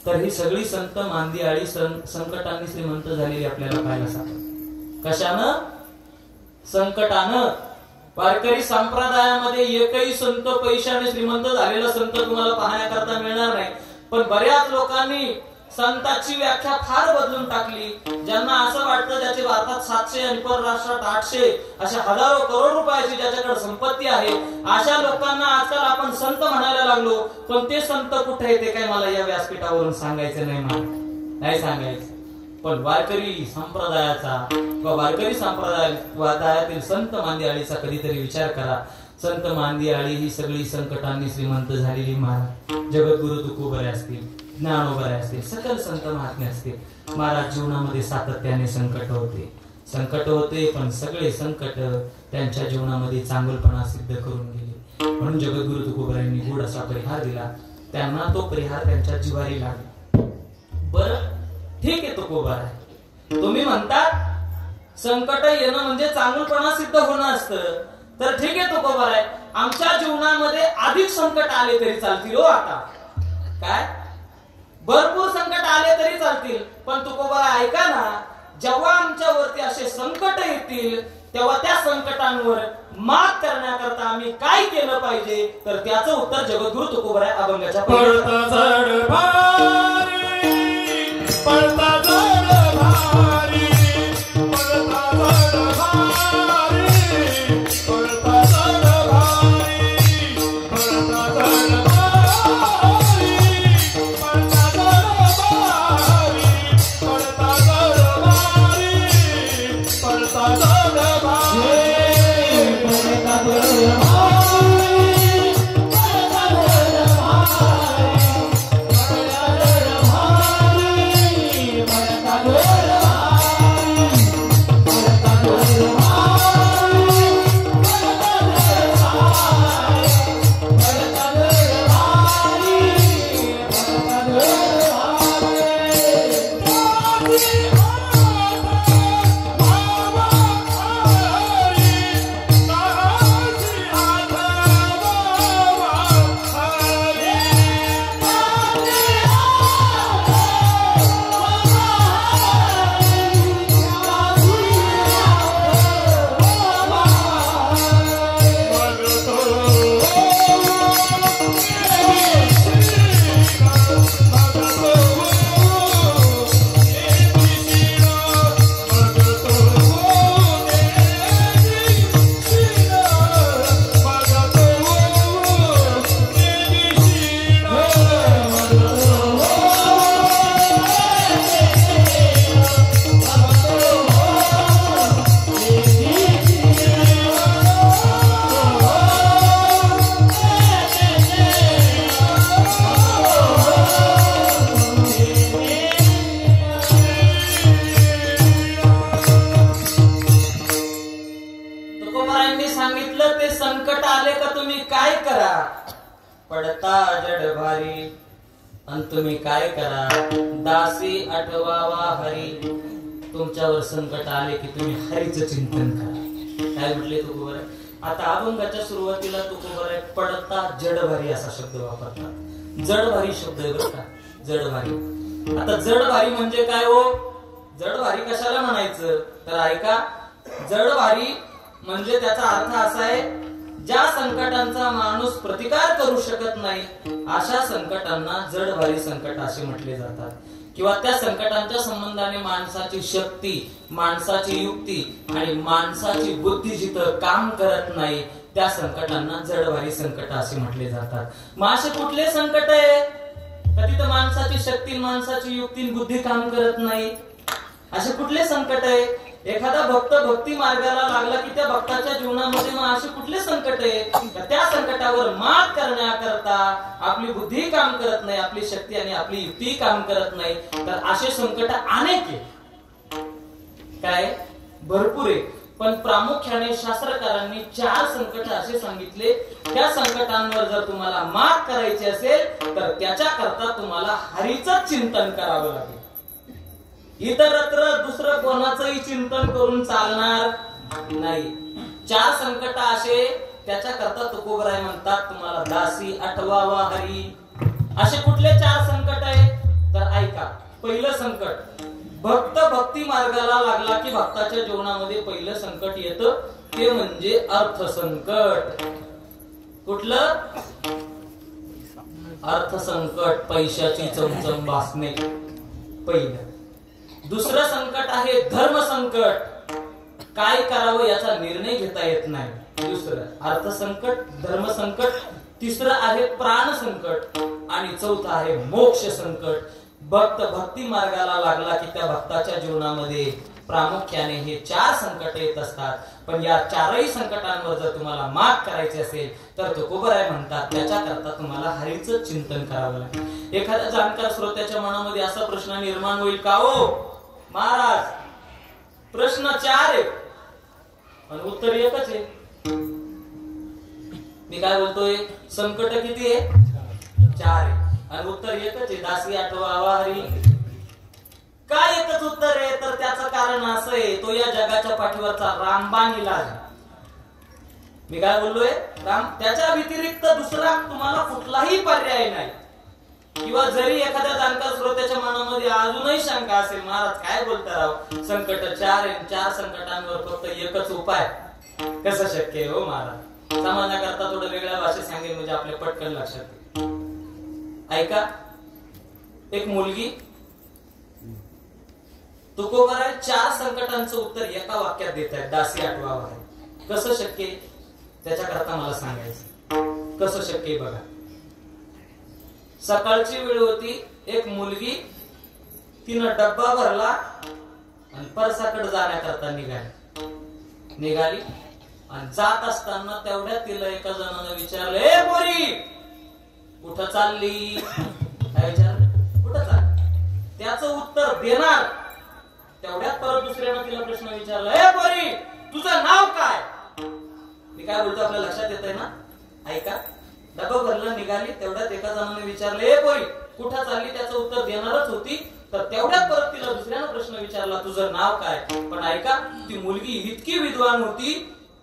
तर ही सगळी संत मांदियाळी संकटांनी श्रीमंत झालेली आपल्याला पाहायला सापडतात. कशानं? संकटानं. वारकरी संप्रदायामध्ये एकही संत पैशाने श्रीमंत झालेला संत तुम्हाला पाहण्याकरता मिळणार नाही. पण बऱ्याच लोकांनी संताची व्याख्या फार बदलून टाकली. ज्यांना असं वाटतं ज्याचे भारतात 700 आणि परराष्ट्रात 800 अशा हजारो करोड रुपयाची ज्याच्याकडे संपत्ती आहे, अशा लोकांना आजकाल आपण संत म्हणायला लागलो. पण ते संत कुठे आहे ते काय मला या व्यासपीठावरून सांगायचं नाही, मला नाही सांगायचं. पण वारकरी संप्रदायाचा किंवा वारकरी संप्रदायातील संत मांदियाळीचा कधीतरी विचार करा. संत मांदियाळी ही सगळी संकटांनी श्रीमंत झालेली महाराज. जगद्गुरु तुकोबाराय असतील, ज्ञानोबाराय असतील, सकल संत महात्मे असतील, महाराज जीवनामध्ये सातत्याने संकट होते, पण सगळे संकट त्यांच्या जीवनामध्ये चांगुलपणा सिद्ध करून गेले. म्हणून जगद्गुरु तुकोबारायांनी गोड असा परिहार दिला. त्यांना तो परिहार त्यांच्या जिव्हारी लागला. बरं, ठीक आहे तुकोबाराय, तुम्ही म्हणतात संकट येणं म्हणजे चांगुलपणा सिद्ध होणं असतं, तर ठीक आहे तुकोबाराय, आमच्या जीवनामध्ये अधिक संकट आले तरी चालतील हो. आता काय भरपूर संकट आले तरी चालतील, पण तुकोबाराय ऐका ना, जेव्हा आमच्यावरती असे संकट येतील तेव्हा त्या संकटांवर मात करण्याकरता आम्ही काय केलं पाहिजे, तर त्याचं उत्तर जगद्गुरु तुकोबाराय अभंगाच्या पळता जड भारी, पळता जड भारी, पळता जड भारी, पडता जड भारी पडता जड पडता जड भारी आणि तुम्ही काय करा दासी आठवावा हरी. तुमच्यावर संकट आले की तुम्ही हरीचं चिंतन करा. काय म्हटले तुकोबर? आता अभंगाच्या सुरुवातीला तुकोबर पडता जड भारी असा शब्द वापरतात. जड भारी शब्द आहे बरं का, जड भारी. आता जड भारी म्हणजे काय हो? जड भारी कशाला म्हणायचं तर ऐका, जड भारी म्हणजे त्याचा अर्थ असा आहे, ज्या संकटांचा माणूस प्रतिकार करू शकत नाही अशा संकटांना जड भारी संकट असे म्हटले जातात. किंवा त्या संकटांच्या संबंधाने माणसाची शक्ती, माणसाची युक्ती आणि माणसाची बुद्धी जिथं काम करत नाही त्या संकटांना जड भारी संकट असे म्हटले जातात. मग असे कुठले संकट आहे का तिथं माणसाची शक्ती, माणसाची युक्ती, बुद्धी काम करत नाही? असे कुठले संकट आहे? एखादा भक्त भक्ती मार्गाला लागला की त्या भक्ताच्या जीवनामध्ये मग असे कुठले संकट आहे त्या संकटावर मात करण्याकरता आपली बुद्धी काम करत नाही, आपली शक्ती आणि आपली युक्ती काम करत नाही. तर असे संकट अनेक आहे, काय भरपूर आहे. पण प्रामुख्याने शास्त्रकारांनी 4 संकट असे सांगितले. त्या संकटांवर जर तुम्हाला मात करायची असेल तर त्याच्याकरता तुम्हाला हरीचंच चिंतन करावं लागेल. इतरत्र दुसरं कोणाचंही चिंतन करून चालणार नाही. 4 संकट असे त्याच्याकरता तुकोबराय म्हणतात तुम्हाला दासी आठवावा हरी. असे कुठले 4 संकट आहे तर ऐका. पहिलं संकट, भक्त भक्ती मार्गाला लागला की भक्ताच्या जीवनामध्ये पहिलं संकट येतं ते म्हणजे अर्थसंकट. कुठलं? अर्थसंकट, पैशाची चमचम भासणे पहिलं. दुसरं संकट आहे धर्म संकट, काय करावं याचा निर्णय घेता येत नाही. दुसरं अर्थसंकट, धर्म संकट. तिसरं आहे प्राण संकट आणि चौथं आहे मोक्ष संकट. भक्त भक्ती मार्गाला लागला की त्या भक्ताच्या जीवनामध्ये प्रामुख्याने हे 4 संकट येत असतात. पण या 4ही संकटांवर जर तुम्हाला मात करायची असेल तर तुकोबराय म्हणतात त्याच्याकरता तुम्हाला हरीचं चिंतन करावं लागेल. एखाद्या जाणकार श्रोत्याच्या मनामध्ये असा प्रश्न निर्माण होईल का हो महाराज, प्रश्न 4 आहे पण उत्तर एकच आहे. मी काय बोलतोय, संकट किती आहे? 4 आहे आणि उत्तर एकच आहे, दासी आठवावा हरी. काय एकच उत्तर आहे तर त्याचं कारण असं आहे, तो या जगाच्या पाठीवरचा रामबाण इलाज. मी काय बोललोय, राम, त्याच्या व्यतिरिक्त दुसरा तुम्हाला कुठलाही पर्याय नाही. किंवा जरी एखाद्या जाणकार श्रोत्याच्या मनामध्ये अजूनही शंका असेल, महाराज काय बोलता राव, संकट 4 आहे, 4 संकटांवर फक्त एकच उपाय, कसं शक्य आहे हो महाराज? समाजाकरता थोडं वेगळ्या भाषेत सांगेल म्हणजे आपल्या पटकन लक्षात येईल. ऐका, एक मुलगी, तुकोबराय 4 संकटांचं उत्तर एका वाक्यात देत आहेत, दासी आठवावा आहे. कसं शक्य आहे त्याच्याकरता मला सांगायचं. कसं शक्य आहे बघा. सकाळची वेळ होती, एक मुलगी, तिनं डब्बा भरला आणि परसाकडे जाण्याकरता निघाली. निघाली आणि जात असताना तेवढ्यात तिला एका जणानं विचारलं, ए पोरी कुठं चालली? काय विचारलं? कुठं चालली? त्याचं उत्तर देणार तेवढ्यात परत दुसऱ्यानं तिला प्रश्न विचारला, ए पोरी तुझं नाव काय? मी काय बोलतो आपल्या लक्षात येत आहे ना? ऐका. डबा भरलं, निघाली. तेवढ्यात एका जणाने विचारलं, ए पोरी कुठं चालली? त्याचं उत्तर देणारच होती. तर तेवढ्यात परत तिला दुसऱ्यानं प्रश्न विचारला, तुझं नाव काय? पण ऐका, ती मुलगी इतकी विद्वान होती,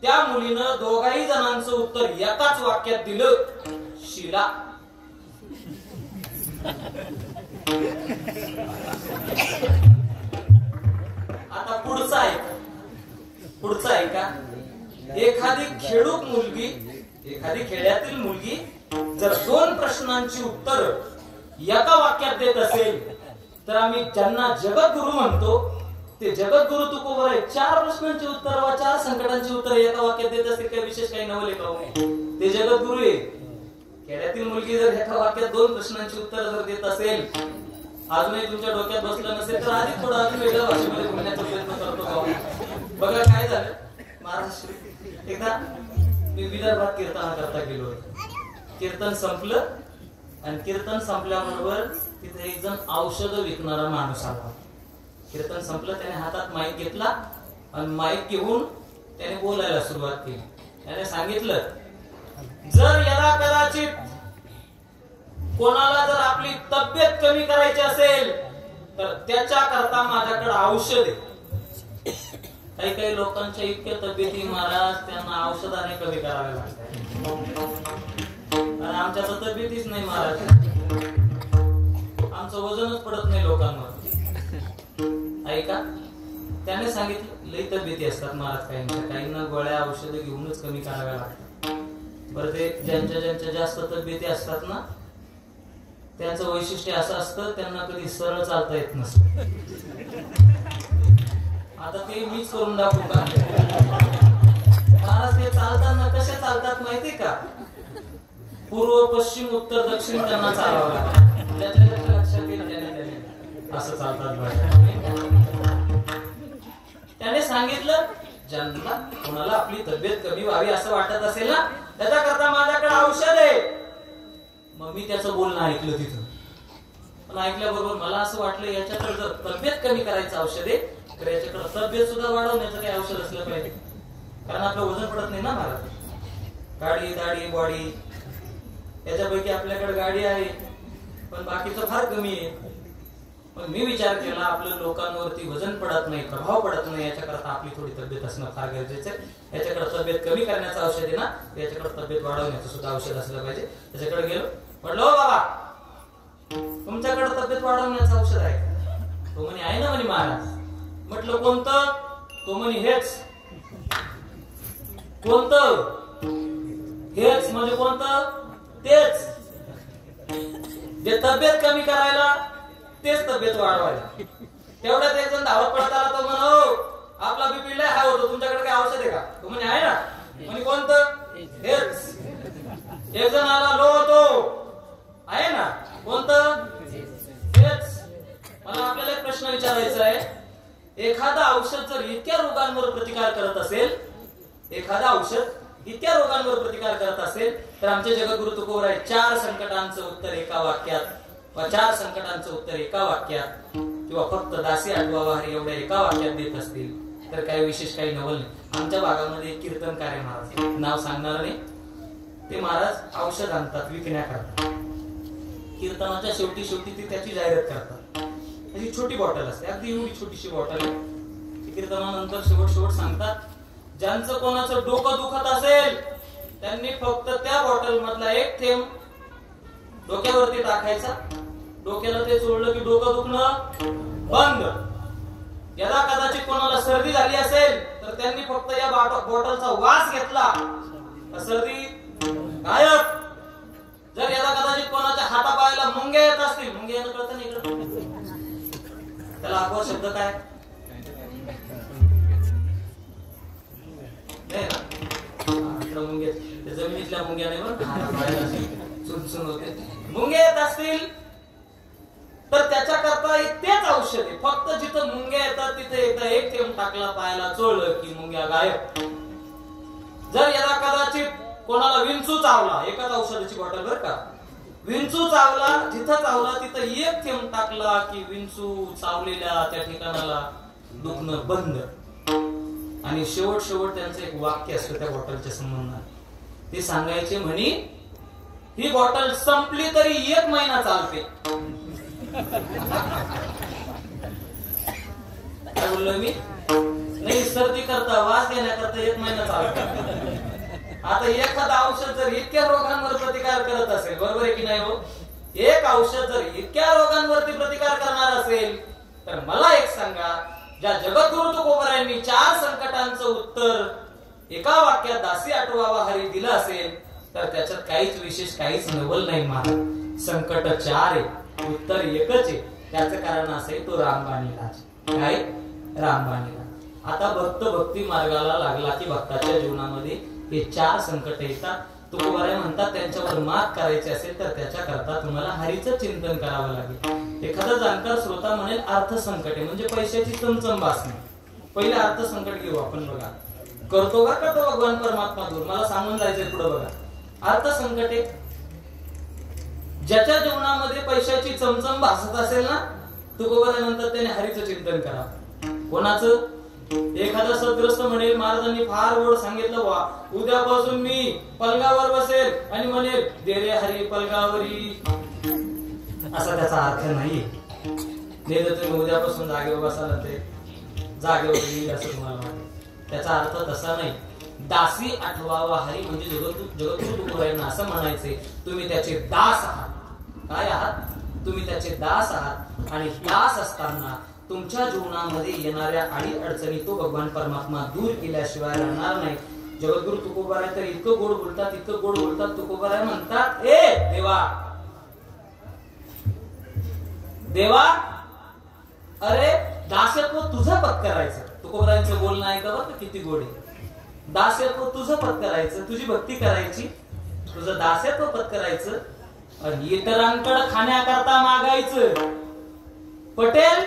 त्या मुलीनं दोघाही जणांचं उत्तर एकाच वाक्यात दिलं, शिला. आता पुढचा ऐका. एखादी खेडूक मुलगी, एखादी खेड्यातील मुलगी जर 2 प्रश्नांची उत्तर एका वाक्यात देत असेल तर आम्ही ज्यांना जगद्गुरु म्हणतो ते जगद्गुरु तुकोबर आहे. 4 प्रश्नांची उत्तर व 4 संकटांची उत्तर एका वाक्यात देत असेल, काही विशेष काही नवले का? ते जगद्गुरु आहे. खेड्यातील मुलगी जर एका वाक्यात 2 प्रश्नांची उत्तर जर देत असेल, अजूनही तुमच्या डोक्यात बसलं नसेल तर आधी थोडं अजून वेगळ्या भाषेमध्ये बोलण्याचा प्रयत्न करतो का? बघा काय झालं. महाराष्ट्र एकदा मी विदर्भात कीर्तन करता गेलो होतो. कीर्तन संपलं आणि कीर्तन संपल्याबरोबर तिथे एक जण औषध विकणारा माणूस आला. कीर्तन संपलं, त्याने हातात माईक घेतला आणि माईक घेऊन त्याने बोलायला सुरुवात केली. त्याने सांगितलं, जर याला कदाचित कोणाला जर आपली तब्येत कमी करायची असेल तर त्याच्या करता माझ्याकडे औषध आहे. काही काही लोकांच्या इतक्या तब्येती महाराज त्यांना औषधाने कमी करावे लागतात. आणि आमच्या तर तब्येतीच नाही महाराज, आमचं वजनच पडत नाही लोकांवर. ऐका, त्याने सांगितलं लई तब्येती असतात महाराज काहींच्या, काहींना गोळ्या औषधं घेऊनच कमी कराव्या लागतात. बरं, ते ज्यांच्या जास्त तब्येती असतात ना त्यांचं वैशिष्ट्य असं असतं, त्यांना कधी सरळ चालता येत नसतं. आता ते मीच करून दाखवू का? महाराज ते चालताना कसे चालतात माहिती का? पूर्व पश्चिम उत्तर दक्षिण त्यांना चालावं लागतं. त्याच्या लक्षात येईल त्याने असं चालतात. त्याने सांगितलं, ज्यांना कोणाला आपली तब्येत कमी व्हावी असं वाटत असेल ना, त्याच्याकरता माझ्याकडे औषध आहे. मग मी त्याचं बोलणं ऐकलं तिथं. पण ऐकल्याबरोबर मला असं वाटलं, याच्याकडे जर तब्येत कमी करायचं औषध आहे तर याच्याकडे तब्येत सुद्धा वाढवण्याचं काही औषध असलं पाहिजे. कारण आपलं वजन पडत नाही ना महाराज. गाडी दाढी बॉडी याच्यापैकी आपल्याकडे गाडी आहे पण बाकीचं फार कमी आहे. पण मी विचार केला, आपल्या लोकांवरती वजन पडत नाही, प्रभाव पडत नाही, याच्याकरता आपली थोडी तब्येत असणं फार गरजेचं आहे. याच्याकडे तब्येत कमी करण्याचं औषध आहे ना, याच्याकडे तब्येत वाढवण्याचं सुद्धा औषध असलं पाहिजे. त्याच्याकडे गेलो, म्हटलं, बाबा तुमच्याकडे तब्येत वाढवण्याचं औषध आहे? तो म्हणे आहे ना म्हणे महाराज. म्हटलं कोणतं? तो म्हणे हेच. कोणतं? हेच म्हणजे कोणतं? तेच. जे तब्येत कमी करायला तेच तब्येत वाढवायला. तेवढ्यात एक जण धावत पडत आला, तो म्हणे आपला बीपी लय हाय होतो, तुमच्याकडे काय औषध आहे का? तो म्हणे आहे ना. म्हणे कोणतं? हेच. एक जण आला, लो होतो, आहे ना. कोणतं? हेच. मला आपल्याला एक प्रश्न विचारायचा आहे, एखादा औषध जर इतक्या रोगांवर प्रतिकार करत असेल, एखादा औषध इतक्या रोगांवर प्रतिकार करत असेल तर आमचे जगद्गुरु तुकोबर आहे 4 संकटांचं उत्तर एका वाक्यात, व 4 संकटांचं उत्तर एका वाक्यात किंवा फक्त दासी आठवा वारी एवढ्या एका वाक्यात देत असतील तर काही विशेष काही नवल नाही. आमच्या भागामध्ये एक कीर्तनकार आहे महाराज, नाव सांगणार नाही. ते महाराज औषध आणतात विकण्याकरता. कीर्तनाच्या शेवटी ती त्याची जाहिरात करतात. त्याची छोटी बॉटल असते, अगदी एवढी छोटीशी बॉटल आहे. कीर्तनानंतर शेवट सांगतात, ज्यांचं कोणाचं डोकं दुखत असेल त्यांनी फक्त त्या बॉटल मधला एक थेंब डोक्यावरती टाकायचा. डोक्याला ते चोळलं की डोकं दुखणं बंद. याला कदाचित कोणाला सर्दी झाली असेल तर त्यांनी फक्त या बॉटलचा वास घेतला, सर्दी गायब. जर याला कदाचित कोणाच्या हातापायाला मुंग्या येत असतील, मुंग्या येणं कळतं नाही इकडं, त्याला अपवाद शब्द काय मुंग्या, जमिनीतल्या मुंग्या नाही बरं, चुनचुन होते. मुंग्या येत असतील तर त्याच्याकरता बाई तेच औषध आहे. फक्त जिथं मुंग्या येतात तिथे एकदा एक थेंब टाकला पायाला चोळलं की मुंग्या गायब. जर याला कदाचित कोणाला विंचू चावला, एकाच औषधाची बॉटल बर का, विंचू चावला, जिथं चावला तिथं एक थेंब टाकला की विंचू चावलेल्या त्या ठिकाणाला दुखणं बंद. आणि शेवट त्यांचं एक वाक्य असतं त्या बॉटलच्या संबंधात. ते सांगायचे म्हणे ही बॉटल संपली तरी 1 महिना चालते. काय बोललो मी? नाही, सर्दी करता वास घेण्याकरता 1 महिना चालते. आता एखादं औषध जर इतक्या रोगांवर प्रतिकार करत असेल, बरोबर आहे की नाही हो? एक औषध जर इतक्या रोगांवरती प्रतिकार करणार असेल तर मला एक सांगा, ज्या जगद्गुरु तुकोबारायांनी 4 संकटांचं उत्तर एका वाक्यात दासी आठवावा हरी दिलं असेल तर त्याच्यात काहीच विशेष, काहीच नवल नाही महाराज. संकट 4 आहे, उत्तर एकच आहे. त्याचं कारण असं आहे, तो रामबाणी राज. काय? रामबाणी राज. आता भक्त भक्ती मार्गाला लागला की भक्ताच्या जीवनामध्ये हे 4 संकट येतात. तुकोबाराय म्हणतात त्यांच्यावर मात करायची असेल तर त्याच्या करता तुम्हाला हरीचं चिंतन करावं लागेल. एखादा जाणकार श्रोता म्हणेल अर्थ संकट आहे, म्हणजे पैशाची चमचम भासणे. पहिले अर्थ संकट घेऊ आपण. बघा, करतो भगवान परमात्मा दूर, मला सांगून जायचंय पुढे. बघा, अर्थ संकट आहे, ज्याच्या जीवनामध्ये पैशाची चमचम भासत असेल ना, तुकोबाराय म्हणतात त्याने हरीचं चिंतन करावं. कोणाचं? एखादा सद्ग्रस्त म्हणेल महाराजांनी फार गोड सांगितलं वा, उद्यापासून मी पलंगावर बसेल आणि म्हणेल दे रे हरी पलंगावरी. असा त्याचा अर्थ नाहीये. नाही तर तुम्ही उद्यापासून जागेवर बसाल ते जागेवर येईल असं तुम्हाला वाटतं. त्याचा अर्थ तसा नाही. दासी आठवावा हरी म्हणजे जगद्गुरु तुकोबारायांना असं म्हणायचे, तुम्ही त्याचे दास आहात. काय आहात? तुम्ही त्याचे दास आहात. आणि दास असताना तुमच्या जीवनामध्ये येणाऱ्या अडी अडचणी तो भगवान परमात्मा दूर केल्याशिवाय राहणार नाही. जगद्गुरु तुकोबाराय तर इतकं गोड बोलतात, इतकं गोड बोलतात. तुकोबाराय म्हणतात, ए देवा, अरे दास्यत्व तुझं पत्करायचं. तुकोबारायांचं बोलणं ऐका बरं किती गोड आहे. दास्यत्व तुझं पत्करायचं, तुझी भक्ती करायची, तुझं दास्यत्व पत्करायचं आणि इतरांकडे खाण्याकरता मागायचं. पटेल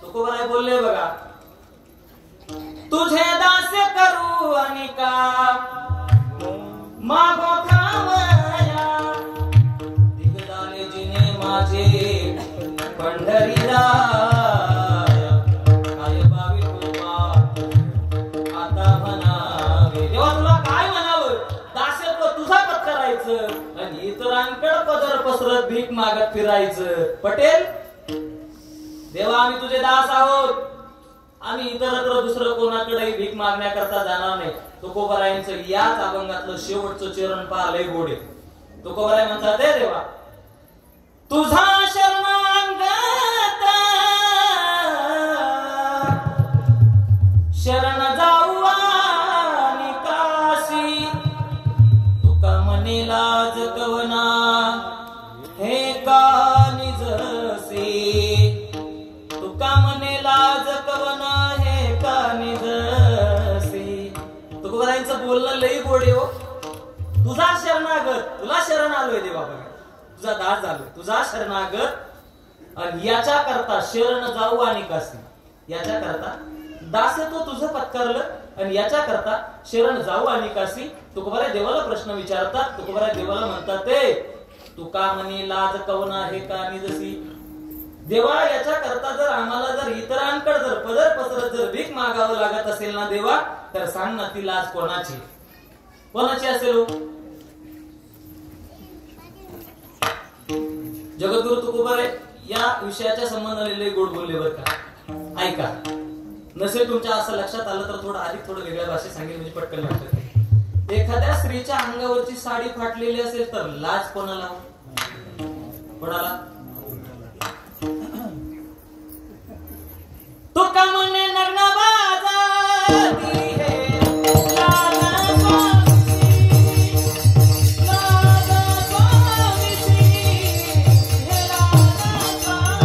तुकोबाराय बोलले बघा, तुझे दास्य करू आणि का मागो खावया, दिगदाले जिने माझे पंढरीला काय बावी कृपा आता म्हणावे. तेव्हा तुला काय म्हणावं? दास्यत्व तुझा पत्करायचं आणि इतरांकडे पदर पसरत भीक मागत फिरायचं. पटेल देवा, आम्ही तुझे दास आहोत, आम्ही इतरत्र दुसरं कोणाकडे भीक मागण्याकरता जाणार नाही. तुकोबारायांचं याच अभंगातलं शेवटचं चरण पहा, लय गोड आहे. तुकोबाराय म्हणतात, हे देवा, तुझा शरणागत शरण जाऊ आणि काशी, तुका म्हणे लाज कवना हे का निजसे, तुका म्हणे लाज कवना हे का निजसे. तुकोबारायांचं बोलणं लई गोड आहे हो. तुझा शरणागत, तुला शरण आलोय देवा, बघा तुझा दास झालोय, तुझा शरणागत आणि याच्या करता शरण जाऊ आणि काशी, याच्या करता दास्यत्व तुझं पत्करलं आणि याच्या करता शरण जाऊ आणि काशी. तुकोबाराय देवाला प्रश्न विचारतात. तुकोबाराय देवाला म्हणतात, ते तुका म्हणे लाज कवना हे का निजसी. देवा, याच्या करता जर आम्हाला जर इतरांकडे जर पदर पसरत जर भीक मागावं लागत असेल ना देवा, तर सांग ना ती लाज कोणाची, कोणाची असेल? जगद्गुरु तुकोबाराय या विषयाच्या संबंधाने लय गोड बोलले बरं का. ऐका, नसेल तुमच्या असं लक्षात आलं तर थोडं अधिक थोडं वेगळ्या भाषेत सांगेल म्हणजे पटकन लक्षात. एखाद्या स्त्रीच्या अंगावरची साडी फाटलेली असेल तर लाज कोणाला? कोणाला? तुका म्हणे नरनाबाजाती हे लाला स्वामीसी, लाला स्वामीसी, हे लाला स्वामी,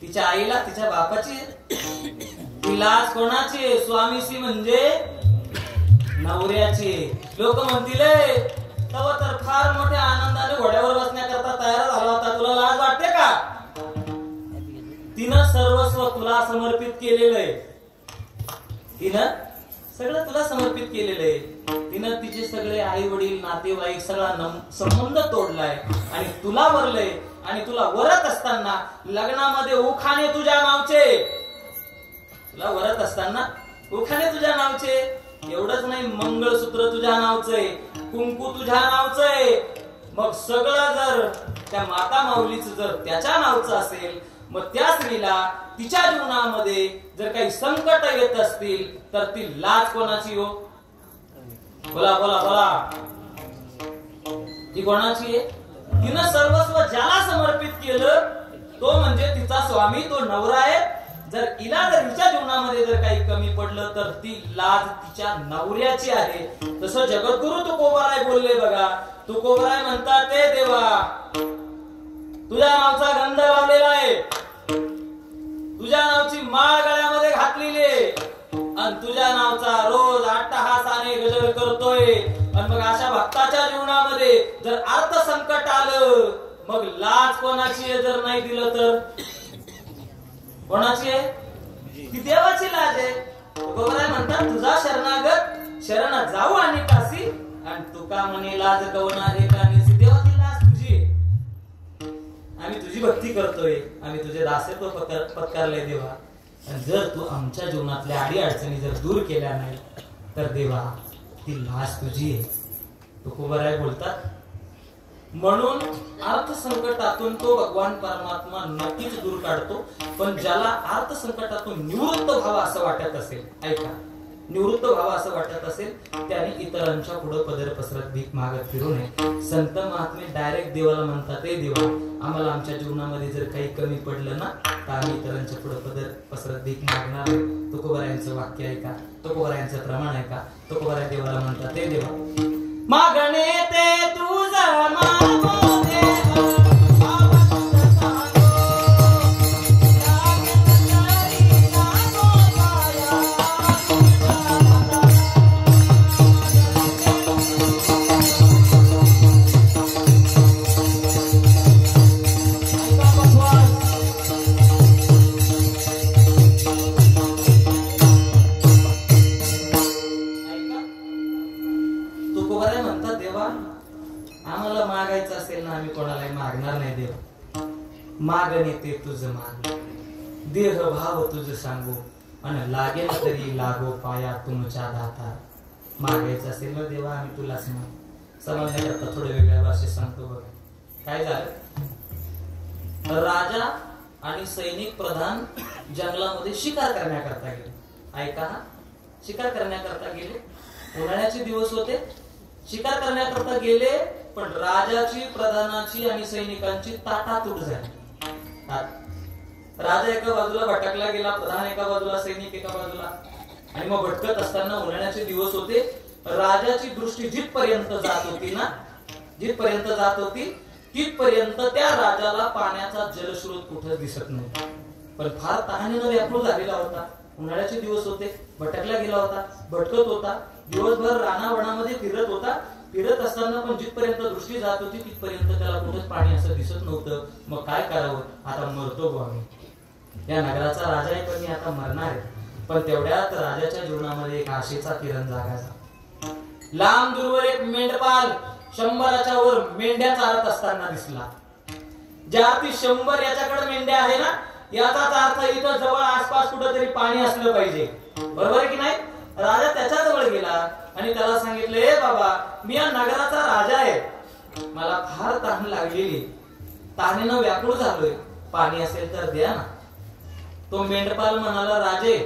तिच्या आईला तिच्या बापाची ती लाज कोणाची? स्वामीची म्हणजे नवऱ्याची. लोक म्हणतील तव तर फार मोठ्या आनंदाने घोड्यावर बसण्याकरता तयार झाला होता, तुला लाज वाटते का? तिनं सर्वस्व तुला समर्पित केलेलं आहे. तिनं सगळं तुला समर्पित केलेलं आहे. तिनं तिचे सगळे आई वडील नातेवाईक सगळा संबंध तोडलाय आणि तुला वरलंय. आणि तुला वरत असताना लग्नामध्ये उखाणे तुझ्या नावचे, तुला वरत असताना उखाणे तुझ्या नावचे. एवढंच नाही, मंगळसूत्र तुझ्या नावचंय, कुंकू तुझ्या नावचंय. मग सगळं जर त्या माता माऊलीचं जर त्याच्या नावचं असेल, मग त्या स्त्रीला तिच्या जीवनामध्ये जर काही संकट येत असतील तर ती लाज कोणाची हो? बोला बोला बोला. ती कोणाची आहे? तिनं सर्वस्व ज्याला समर्पित केलं तो म्हणजे तिचा स्वामी, तो नवरा आहे. जर हिला जर हिच्या जीवनामध्ये जर काही कमी पडलं तर ती लाज तिच्या नवऱ्याची आहे. तसं जगद्गुरु तुकोबाराय बोलले बघा. तुकोबाराय म्हणतात, ते देवा तुझ्या नावचा गंध लावलेला आहे, तुझ्या नावची माळ गळ्यामध्ये घातलेली आहे आणि तुझ्या नावचा रोज अट्टहासाने गजर करतोय. आणि मग अशा भक्ताच्या जीवनामध्ये जर अर्थ संकट आलं, मग लाज कोणाची आहे? जर नाही दिलं तर कोणाची आहे? ती देवाची लाज आहे. तुकोबाराय म्हणतात, तुझा शरणागत शरण जाऊ आणि काशी, आणि तुका म्हणे लाज कवन आहे का? देवाची लाज तुझी आहे. आम्ही तुझी भक्ती करतोय, आम्ही तुझे दासत्व पत्कारलंय देवा. आणि जर तू आमच्या जीवनातल्या अडी अडचणी जर दूर केल्या नाही तर देवा ती लाज तुझी आहे. तुकोबाराय बोलतात, म्हणून अर्थ संकटातून तो भगवान परमात्मा नक्कीच दूर काढतो. पण ज्याला अर्थ संकटातून निवृत्त व्हावा असं वाटत असेल, ऐका, निवृत्त व्हावा असं वाटत असेल, त्याने इतरांच्या पुढे पदर पसरत भीक मागत फिरू नये. संत महात्मे डायरेक्ट देवाला म्हणतात, ते देवा आम्हाला आमच्या जीवनामध्ये जर काही कमी पडलं ना तर आम्ही इतरांच्या पुढे पदर पसरत भीक मागणार. तुकोबारायांचं वाक्य ऐका, तुकोबारायांचं प्रमाण ऐका. तुकोबाराय देवाला म्हणतात, ते देवा मागणे ते तुझं मागो दे मागणे ते तुझं माग, देह भाव तुझं सांगू, आणि लागेल तरी लागो पाया तुमच्या दाता. मागायचं असेल ना देवा आम्ही तुलाच माग. समजण्याकरता थोडं वेगळ्या भाषेत सांगतो बघा. काय झालं? राजा आणि सैनिक प्रधान जंगलामध्ये शिकार करण्याकरता गेले. ऐका, शिकार करण्याकरता गेले. उन्हाळ्याचे दिवस होते. शिकार करण्याकरता गेले, पण राजाची, प्रधानाची आणि सैनिकांची ताटातूट झाली. राजा एका बाजूला भटकला गेला, प्रधान एका बाजूला, सैनिक एका बाजूला. आणि मग भटकत असताना उन्हाळ्याचे दिवस होते. राजाची दृष्टी जिथपर्यंत जात होती ना, जिथपर्यंत जात होती तिथपर्यंत त्या राजाला पाण्याचा जलस्रोत कुठं दिसत नव्हता. पण फार तहानेनं व्याकुळ झालेला होता. उन्हाळ्याचे दिवस होते. भटकला गेला होता, भटकत होता, दिवसभर रानावनामध्ये फिरत होता. फिरत असताना पण जिथपर्यंत दृष्टी जात होती तिथपर्यंत त्याला कुठेच पाणी असं दिसत नव्हतं. मग काय करावं? आता मरतो गो आम्ही. या नगराचा राजा आहे, पण मी आता मरणार आहे. पण तेवढ्यात राजाच्या जीवनामध्ये एक आशेचा किरण जागायचा. लांब दूरवर एक मेंढपाल 100च्या वर मेंढ्या चारत असताना दिसला. ज्या अर्थी 100 याच्याकडे मेंढ्या आहे ना, याचाच अर्थ इथं जवळ आसपास कुठेतरी पाणी असलं पाहिजे. बरोबर आहे की नाही? राजा त्याच्या जवळ गेला आणि त्याला सांगितलं, ए बाबा मी या नगराचा राजा आहे, मला फार तहान लागलेली, तहानेनं व्याकुळ झालोय, पाणी असेल तर द्या ना. तो मेंढपाल म्हणाला, राजे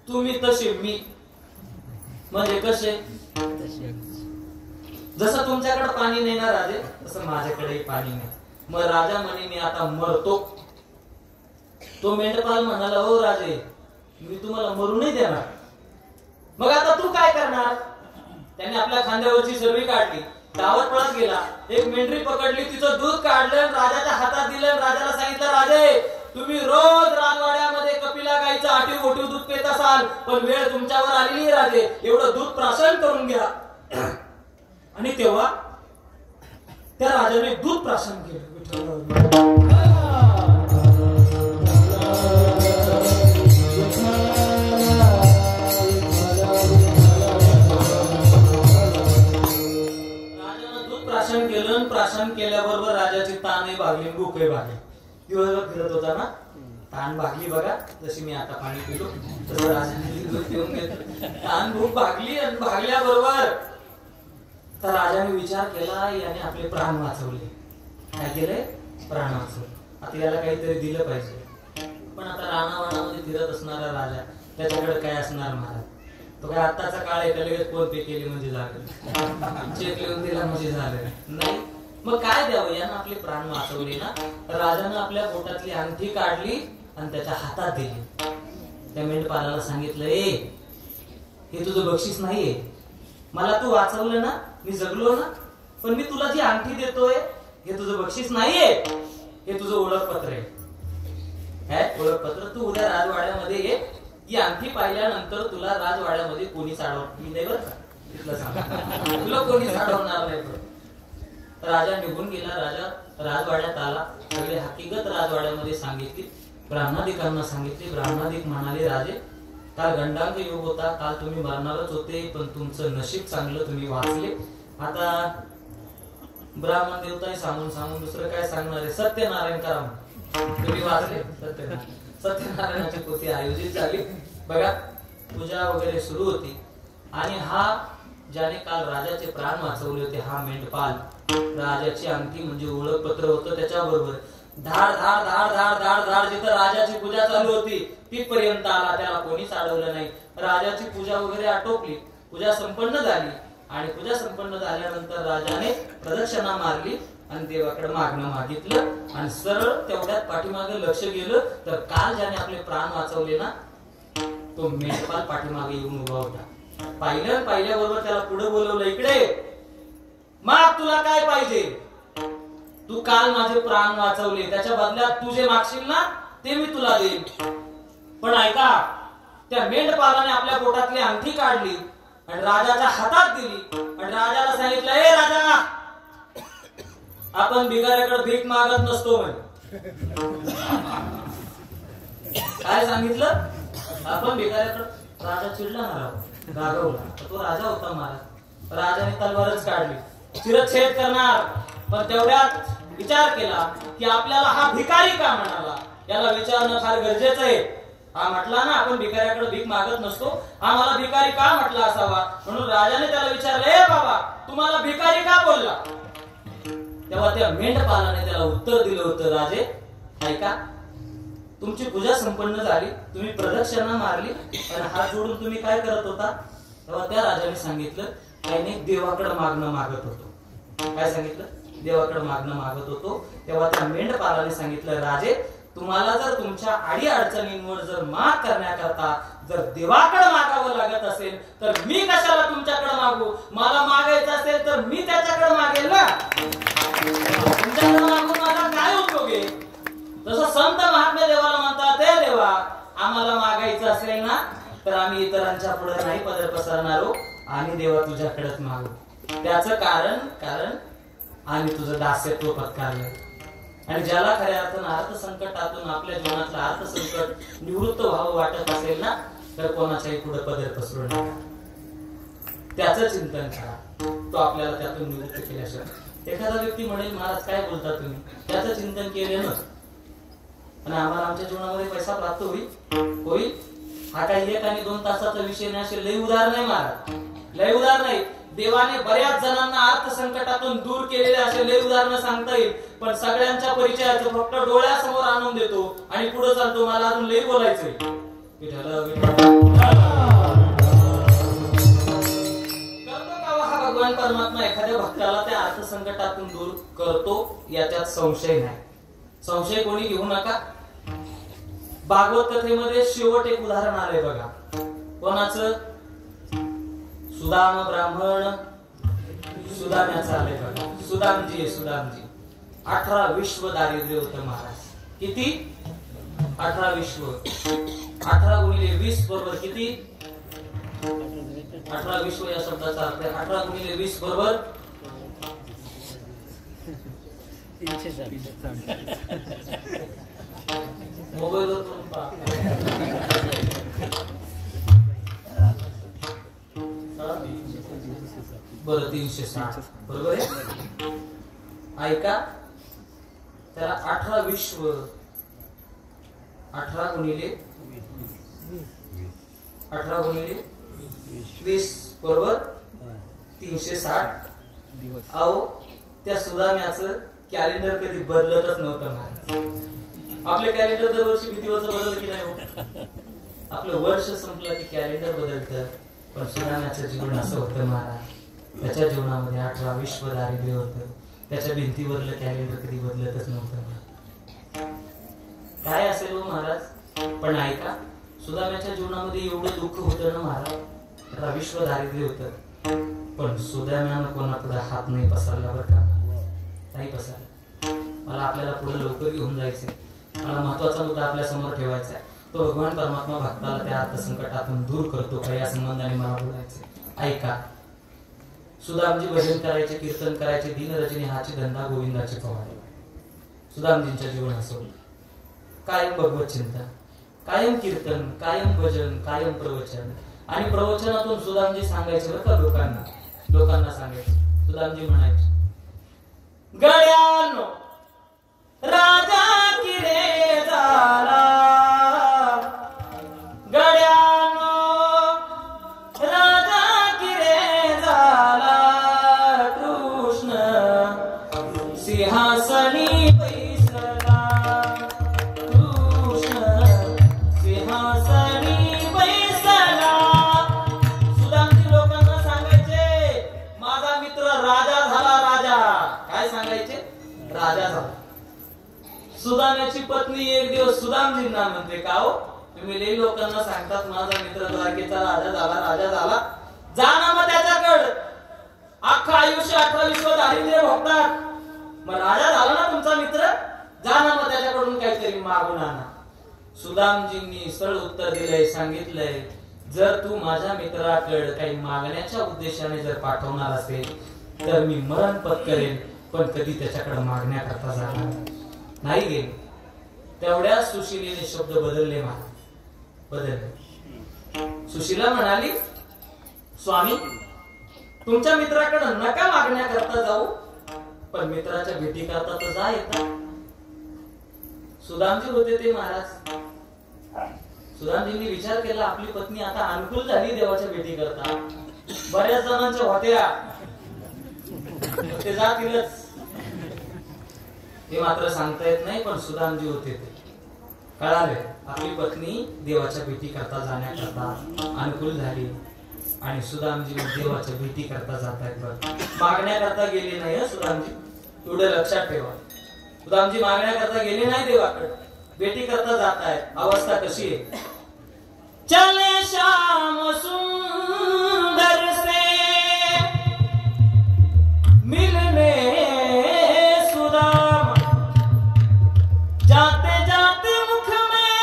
तुम्ही तसे मी म्हणजे कसे? जसं तुमच्याकडे पाणी नाही ना राजे, तसं माझ्याकडे पाणी नाही. मग राजा म्हणे मी आता मरतो. तो मेंढपाल म्हणाला, हो राजे मी तुम्हाला मरू नाही देणार. मग आता तू काय करणार? त्याने आपल्या खांद्यावरची सर्वी काढली, गावात पळत गेला, एक मेंढरी पकडली, तिचं दूध काढलं, राजाच्या हातात दिलं, राजाला सांगितलं, राजे तुम्ही रोज राजवाड्यामध्ये कपिला गाईचं आठीव गोठीव दूध पेत असाल, पण वेळ तुमच्यावर आलेली आहे राजे, एवढं दूध प्राशन करून घ्या. आणि तेव्हा त्या राजाने दूध प्राशन केलं. राजानं दूध प्राशन केलं. प्राशन केल्याबरोबर राजाची तानही भागली, भूकही भागली. दिवसभर फिरत होता ना, ताण भागली बघा, जशी मी आता पाणी पिलो तसं राजाने दूध पिऊन घेतलं. ताण भूक भागली आणि भागल्याबरोबर तर राजाने विचार केला, याने आपले प्राण वाचवले. काय केलंय? प्राण वाचवले. आता याला काहीतरी दिलं पाहिजे. पण आता रानावानामध्ये फिरत असणारा राजा, त्याच्याकडे काय असणार महाराज? तो काय आत्ताचा काळ आहे, लगेच फोन पे केली म्हणजे झालं, चेक लिहून दिला म्हणजे झालं नाही. मग काय द्यावं? यानं आपले प्राण वाचवले ना. राजानं आपल्या पोटातली अंगठी काढली आणि त्याच्या हातात दिली. त्या मेंढपालाला सांगितलं, हे तुझं बक्षीस नाहीये, मला तू वाचवलं ना, मी जगलो ना, पण मी तुला जी अंगठी देतोय हे तुझं बक्षीस नाहीये, हे तुझं ओळखपत्र आहे. ओळखपत्र. तू उद्या राजवाड्यामध्ये ये, ही अंगठी पाहिल्यानंतर तुला राजवाड्यामध्ये कोणी साडवणार नाही बरं का, तुला कोणी साडवणार नाही. राजा निघून गेला. राजा राजवाड्यात आला. सगळे हकीकत राजवाड्यामध्ये सांगितली, ब्राह्मणाधिकांना सांगितली. ब्राह्मणाधिक म्हणाले, राजे, काल गंडांग योग होता, काल तुम्ही मरणारच होते, पण तुमचं नशीब चांगलं, तुम्ही वाचले. आता ब्राह्मण देवताही सांगून दुसरं काय सांगणार आहे? सत्यनारायण करा, तुम्ही वाचले. सत्यनारायणाची पोथी आयोजित झाली बघा, पूजा वगैरे सुरू होती. आणि हा ज्याने काल राजाचे प्राण वाचवले होते, हा मेंढपाल, राजाची अंगठी म्हणजे ओळखपत्र होतं त्याच्याबरोबर. धाड धाड धाड धाड धाड धाड जिथं राजाची पूजा चालू होती तिथपर्यंत आला. त्याला कोणीच अडवलं नाही. राजाची पूजा वगैरे आटोपली, पूजा संपन्न झाली. आणि पूजा संपन्न झाल्यानंतर राजाने प्रदक्षिणा मारली आणि देवाकडे मागणं मागितलं. आणि सरळ तेवढ्यात पाठीमागे लक्ष गेलं तर काल ज्याने आपले प्राण वाचवले ना, तो मेंढपाल पाठीमागे येऊन उभा होता. पाहिल्याबरोबर त्याला पुढे बोलवलं, इकडे माग, तुला काय पाहिजे? तू काल माझे प्राण वाचवले, त्याच्या बदल्यात तू जे मागशील ना ते मी तुला देईन. पण ऐका, त्या मेंढपालाने आपल्या पोटातली अंगठी काढली आणि राजाच्या हातात दिली आणि राजाला सांगितलं, ए राजा, आपण भिकाऱ्याकडे भीक मागत नसतो म्हणे. काय सांगितलं? आपण भिकाऱ्याकडे. राजा चिडला ना, रागवला. तो राजा होता महाराज. राजाने तलवारच काढली, शिरच्छेद करणार. पण तेवढ्यात विचार केला की आपल्याला हा भिकारी का म्हणाला, याला विचारणं फार गरजेचं आहे. हा म्हटला ना आपण भिकाऱ्याकडे भीक मागत नसतो, हा मला भिकारी का म्हटला असावा. म्हणून राजाने त्याला विचारलं, ए बाबा, तुम्हाला भिकारी का बोलला? तेव्हा त्या मेंढपालाने त्याला उत्तर दिलं होतं, राजे ऐका, तुमची पूजा संपन्न झाली, तुम्ही प्रदक्षिणा मारली आणि हात जोडून तुम्ही काय करत होता? तेव्हा त्या राजाने सांगितलं, त्याने देवाकडे मागणं मागत होतो. काय सांगितलं? देवाकडे मागणं मागत होतो. तेव्हा त्या मेंढपालाने सांगितलं, राजे, तुम्हाला जर तुमच्या अडी अडचणींवर जर मात करण्याकरता जर देवाकडे मागावं लागत असेल तर मी कशाला तुमच्याकडे मागू? मला मागायचं असेल तर मी त्याच्याकडे मागेल ना. तुमच्याकडे मागून माझा काय उपयोग आहे? तसं संत महात्मे देवाला म्हणतात, हे देवा, आम्हाला मागायचं असेल ना तर आम्ही इतरांच्या पुढे नाही पदर पसरणारो, आम्ही देवा तुझ्याकडेच मागू. त्याचं कारण आम्ही तुझं दास्यत्व पत्करलं. आणि ज्याला खऱ्या अर्थानं अर्थसंकटातून आपल्या जीवनातलं अर्थसंकट निवृत्त व्हावं वाटत असेल ना तर कोणाच्याही पुढे पदर पसरू नका, त्याचं चिंतन करा. तो आपल्याला त्यातून निवृत्त केल्याशिवाय. एखादा व्यक्ती म्हणेल, महाराज काय बोलता तुम्ही? त्याचं चिंतन केलं ना आणि आम्हाला आमच्या जीवनामध्ये पैसा प्राप्त होईल. हा काही 1 आणि 2 तासाचा विषय नाही. असे लय उदार नाही महाराज, लय उदार नाही. देवाने बऱ्याच जणांना अर्थसंकटातून दूर केलेले असे लय उदाहरणं सांगता येईल. पण सगळ्यांच्या परिचयाचं फक्त डोळ्यासमोर आणून देतो आणि पुढे चालतो. मला अजून लय बोलायचंय. करतो का हा भगवान परमात्मा एखाद्या भक्ताला त्या अर्थसंकटातून दूर करतो, याच्यात संशय नाही. संशय कोणी घेऊ नका. भागवत कथेमध्ये शेवट एक उदाहरण आलंय बघा. कोणाचं? सुदाम ब्राह्मण सुदाम्याचं आलंय बघा. सुदामजी 18 विश्व दारिद्र्य होतं महाराज. किती? 18 विश्व 18 गुणिले 20 बरोबर किती? 18 विश्व या शब्दाचा अर्थ आहे 18 गुणिले 20 बरोबर 360. मोबाईलवर करून पहा. बरं 360 बरोबर आहे. ऐका त्याला 18 विश्व 18 गुणिले 20 बरोबर 360 दिवस. अहो त्या सुदाम्याचं कॅलेंडर कधी बदलतच नव्हतं महाराज. आपले कॅलेंडर दरवर्षी किती वर्ष बदलत की नाही हो? आपलं वर्ष संपलं की कॅलेंडर बदलतं. पण सुदाम्याचं जीवन असं होतं महाराज. त्याच्या जीवनामध्ये 18 विश्व दारिद्र्य होतं. त्याच्या भिंतीवरलं कॅलेंडर कधी बदलतच नव्हतं. काय असेल हो महाराज. पण ऐका सुदाम्याच्या जीवनामध्ये एवढं दुःख होतं ना महाराज. 18 विश्व दारिद्र्य होतं. पण सुदाम्यानं कोणापुढे हात नाही पसरला बरं का. नाही पसरला. मला आपल्याला पुढे लवकर घेऊन जायचंय. मला महत्वाचा मुद्दा आपल्या समोर ठेवायचा आहे. तो भगवान परमात्मा भक्ताला त्या अर्थसंकटातून दूर करतो का या संबंधाने मला बोलायचंय. ऐका सुदामजी भजन करायचे, कीर्तन करायचे, दिनरजनी हाची धंदा गोविंदाची पवारी. सुदामजींच्या जीवन असं कायम भगवत चिंतन, कायम कीर्तन, कायम भजन, कायम प्रवचन. आणि प्रवचनातून सुदामजी सांगायचे बरं का लोकांना सांगायचे. सुदामजी म्हणायचे गड्यानो राजा किरे झाला, गड्यानो राजा किरे झाला, कृष्ण सिंहासनी बैसला, कृष्ण सिंहासनी बैसला. सुदामजी लोकांना सांगायचे माझा मित्र राजा झाला. राजा काय सांगायचे? राजा झाला. सुदाम्याची पत्नी एक दिवस सुदामजींना म्हणते का हो तुम्ही लई लोकांना सांगतात माझा मित्र द्वारकेचा राजा झाला, राजा झाला. जा ना मग त्याच्याकडे. अख्खं आयुष्य 18 विश्व दारिद्र्य भोगतात. मग राजा झाला ना तुमचा मित्र, जा ना मग त्याच्याकडून काहीतरी मागून आणा. सुदामजींनी सरळ उत्तर दिलंय, सांगितलंय जर तू माझ्या मित्राकडे काही मागण्याच्या उद्देशाने जर पाठवणार असेल तर मी मरण पत्करेन, पण कधी त्याच्याकडे मागण्याकरता जाणार नाही. गेले तेवढ्या सुशीलेने शब्द बदलले महाराज. बदलले. सुशीला म्हणाली स्वामी तुमच्या मित्राकडे नका मागण्याकरता जाऊ, पण मित्राच्या भेटी करता तर जा येता. सुदामजी होते ते महाराज. सुदामजींनी विचार केला आपली पत्नी आता अनुकूल झाली देवाच्या भेटी करता. बऱ्याच जणांच्या होत्या ते जातीलच, हे मात्र सांगता येत नाही. पण सुदामजी होते ते कळाले आपली पत्नी देवाच्या भेटी करता जाण्याकरता अनुकूल झाली. आणि सुदामजी देवाच्या भेटी करता जात आहेत. मागण्याकरता गेले नाही सुदामजी, एवढं लक्षात ठेवा. सुदामजी मागण्याकरता गेले नाही देवाकडे, भेटी करता जात आहेत. अवस्था कशी आहे? चले श्याम सुंदर से मिलने सुदामा, जाते जाते मुख में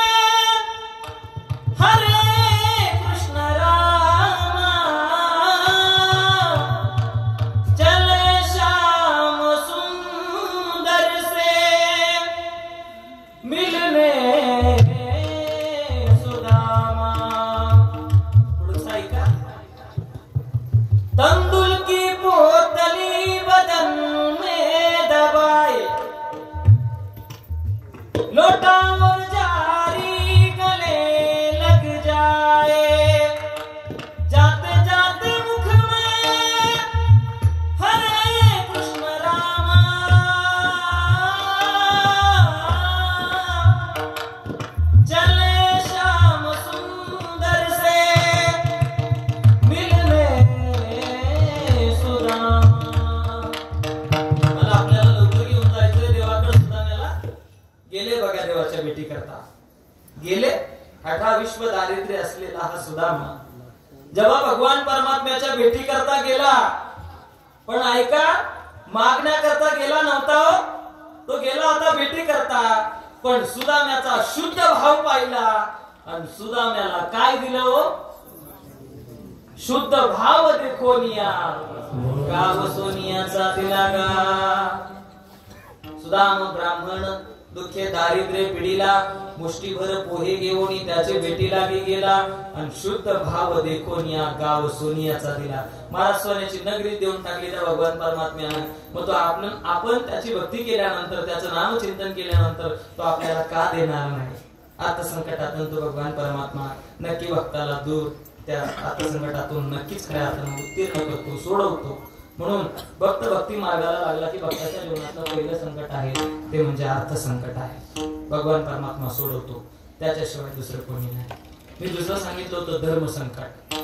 हरे कृष्ण रामा, चले श्याम सुंदर से मिलने सुदामा. पुढचा ऐका. तंदुल की पोतली बदन में दबाए, लोटा और जारी गले लग जाए, जाते जाते मुख में हरे कृष्ण रामा, चले श्याम सुंदर से मिलने सुदामा. मला आपल्याला लवकर घेऊन जायचंय देवाकडे. सुदाम्याला गेले बघा देवाच्या भेटी करता गेले. 18 विश्व दारिद्र्य असलेला हा सुदामा जेव्हा भगवान परमात्म्याच्या भेटी करता गेला, पण ऐका मागण्याकरता गेला नव्हता. तो गेला होता भेटी करता. पण सुदाम्याचा शुद्ध भाव पाहिला आणि सुदाम्याला काय दिलं हो? शुद्ध भाव देखोनिया गाव सोनियाचा दिला गा. सुदाम ब्राह्मण दुःखे दारिद्र्य पिढीला मुष्टीभर पोहे घेऊन त्याचे भेटीला गेला आणि शुद्ध भाव देखोनिया गाव सोनियाचा दिला. महाराज सोन्याची नगरी देऊन टाकली त्या भगवान परमात्म्यानं. मग तो आपण त्याची भक्ती केल्यानंतर त्याचं नामचिंतन केल्यानंतर तो आपल्याला का देणार नाही? अर्थसंकटातून तो भगवान परमात्मा नक्की भक्ताला दूर त्या अर्थसंकटातून नक्कीच खऱ्या अर्थानं उत्तीर्ण करतो, सोडवतो. म्हणून भक्ती मार्गाला लागला की भक्ताच्या जीवनातलं पहिलं संकट आहे ते म्हणजे अर्थसंकट आहे. भगवान परमात्मा सोडवतो, त्याच्याशिवाय दुसरं कोणी नाही. मी दुसरं सांगितलं होतं धर्मसंकट.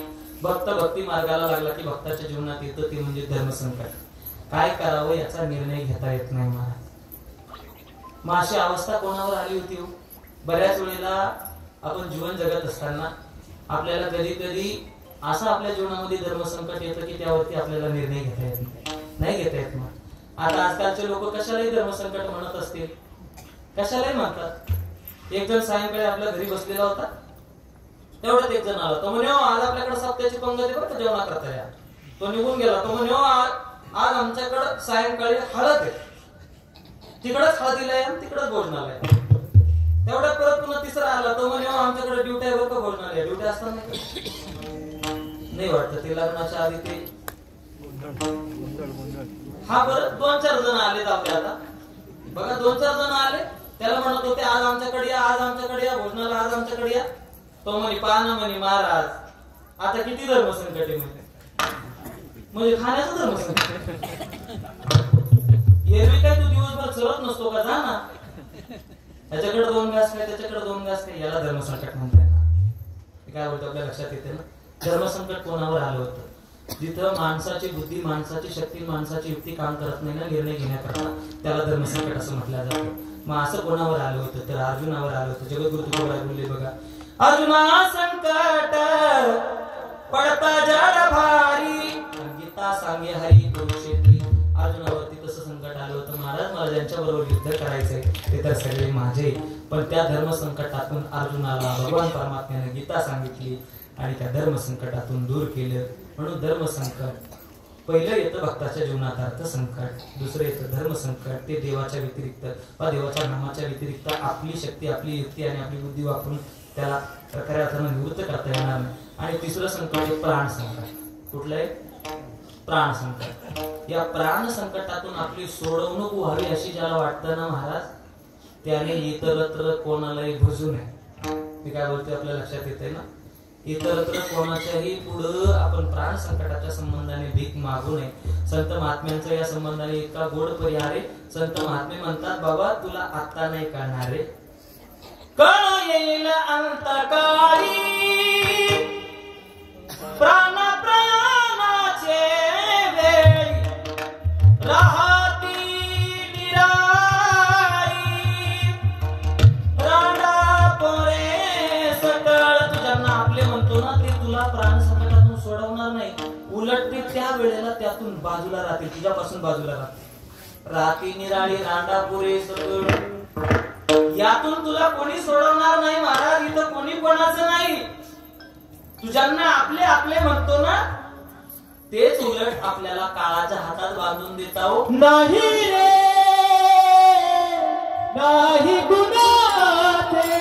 भक्ती मार्गाला लागला की भक्ताच्या जीवनात येतं ते म्हणजे धर्मसंकट. काय करावं याचा निर्णय घेता येत नाही महाराज. मग अशी अवस्था कोणावर आली होती हो? बऱ्याच वेळेला आपण जीवन जगत असताना आपल्याला कधी कधी असं आपल्या जीवनामध्ये धर्मसंकट येतं की त्यावरती आपल्याला निर्णय घेता येत नाही घेता येत. मग आता आजकालचे लोक कशालाही धर्मसंकट म्हणत असतील, कशालाही म्हणतात. एक जण सायंकाळी आपल्या घरी बसलेला होता, तेवढ्यात एक जण आला. तो म्हणे आज आपल्याकडे सप्त्याची पंगत बरं का जेवणा करता या. तो निघून गेला. तो म्हणे आज आमच्याकडे सायंकाळी हळद आहे, तिकडच हळदीला आहे आणि तिकडच भोजनाला आहे. तेवढ्यात परत पुन्हा तिसरा आला. तो म्हणे आमच्याकडे ड्युटी आहे बरं का भोजनाला. ड्युटी असताना नाही वाटत ते लग्नाच्या आधी ते हा बरं 2-4 जण आले आपल्या. आता बघा 2-4 जण आले. त्याला म्हणत होते आज आमच्याकडे या, आज आमच्याकडे या भोजनाला, आज आमच्याकडे या. तो म्हणे पाहना म्हणे महाराज आता किती धर्मसंकट आहे म्हणजे खाण्याचं धर्मसंकट. एरवी काय तू दिवसभर चलत नसतो का? जा ना, त्याच्याकडे 2 घास काय, त्याच्याकडे 2 घास काय, याला धर्मसंकट म्हणताय ना. काय बोलतो आपल्या लक्षात येते ना. धर्मसंकट कोणावर आलं होतं? जिथं माणसाची बुद्धी, माणसाची शक्ती, माणसाची युक्ती काम करत नाही ना निर्णय घेण्याकरता, त्याला धर्मसंकट असं म्हटलं जातं. मग असं कोणावर आलं होतं? तर अर्जुनावर आलं होतं. जगद्गुरु तुकोबाई बोलले बघा, अर्जुना संकट पडता जड भारी, गीता सांगे हरी कुरुक्षेत्री. अर्जुनावरती तसं संकट आलं होतं. महाराज मला ज्यांच्याबरोबर युद्ध करायचंय ते तर सगळे माझे. पण त्या धर्मसंकटातून अर्जुनाला भगवान परमात्म्याने गीता सांगितली आणि त्या धर्मसंकटातून दूर केलं. म्हणून धर्मसंकट पहिलं येतं भक्ताच्या जीवनात अर्थसंकट, दुसरं येतं धर्मसंकट. ते देवाच्या व्यतिरिक्त वा देवाच्या नामाच्या व्यतिरिक्त आपली शक्ती, आपली युक्ती आणि आपली बुद्धी वापरून त्याला खऱ्या अर्थानं निवृत्त करता येणार नाही. आणि तिसरं संकट आहे प्राण संकट. कुठलं आहे? प्राण संकट. या प्राण संकटातून आपली सोडवणूक व्हावी अशी ज्याला वाटतं ना महाराज, त्याने इतरत्र कोणालाही भजू नये. मी काय बोलतोय आपल्या लक्षात येते ना. इतरत्र कोणाच्याही पुढं आपण प्राण संकटाच्या संबंधाने भीक मागू नये. संत महात्म्यांचा या संबंधाने इतका गोड परिहार आहे. संत महात्मे म्हणतात, बाबा तुला आता नाही कळणार रे, कळ येईल अंतकाळी प्राण प्राणाचे वेळी राहती निराळी रांडा पोरे सकळ. तू ज्यांना आपले म्हणतो ना ते तुला प्राण संकटातून सोडवणार नाही. उलट ते त्या वेळेला त्यातून बाजूला राहते, तुझ्यापासून बाजूला राहते. निराळी रांडा पोरे सकळ. यातून तुला कोणी सोडवणार नाही महाराज. इथं कोणी कोणाचं नाही. तू ज्यांना आपले आपले म्हणतो ना तेच उलट आपल्याला काळाच्या हातात बांधून देताओ. नाही रे नाही गुनाते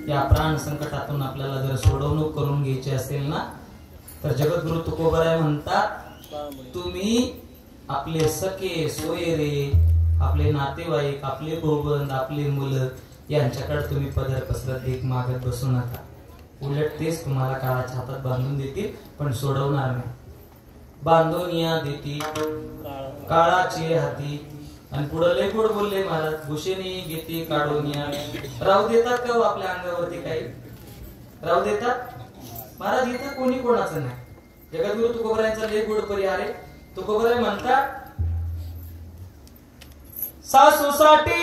या प्राण संकटातून आपल्याला जर सोडवणूक करून घ्यायची असेल ना, तर जगद्गुरु तुकोबराय म्हणतात, तुम्ही आपले सखे सोयरे, आपले नातेवाईक, आपले भाऊबंद, आपले मुलं यांच्याकडे तुम्ही पदर पसरत भीक मागत बसू नका. उलट तेच तुम्हाला काळाच्या हातात बांधून देतील, पण सोडवणार नाही. बांधून या देती काळाची हाती. आणि पुढे लय गोड बोलले महाराज, भूषणी घेते काढून या. राहू देतात का हो आपल्या अंगावरती काही? राहू देतात महाराज? इथं कोणी कोणाचं नाही. जगद्गुरु तुकोबरायांचा लय गोड पर्याय आहे. तुकोबराय म्हणतात, सासूसाठी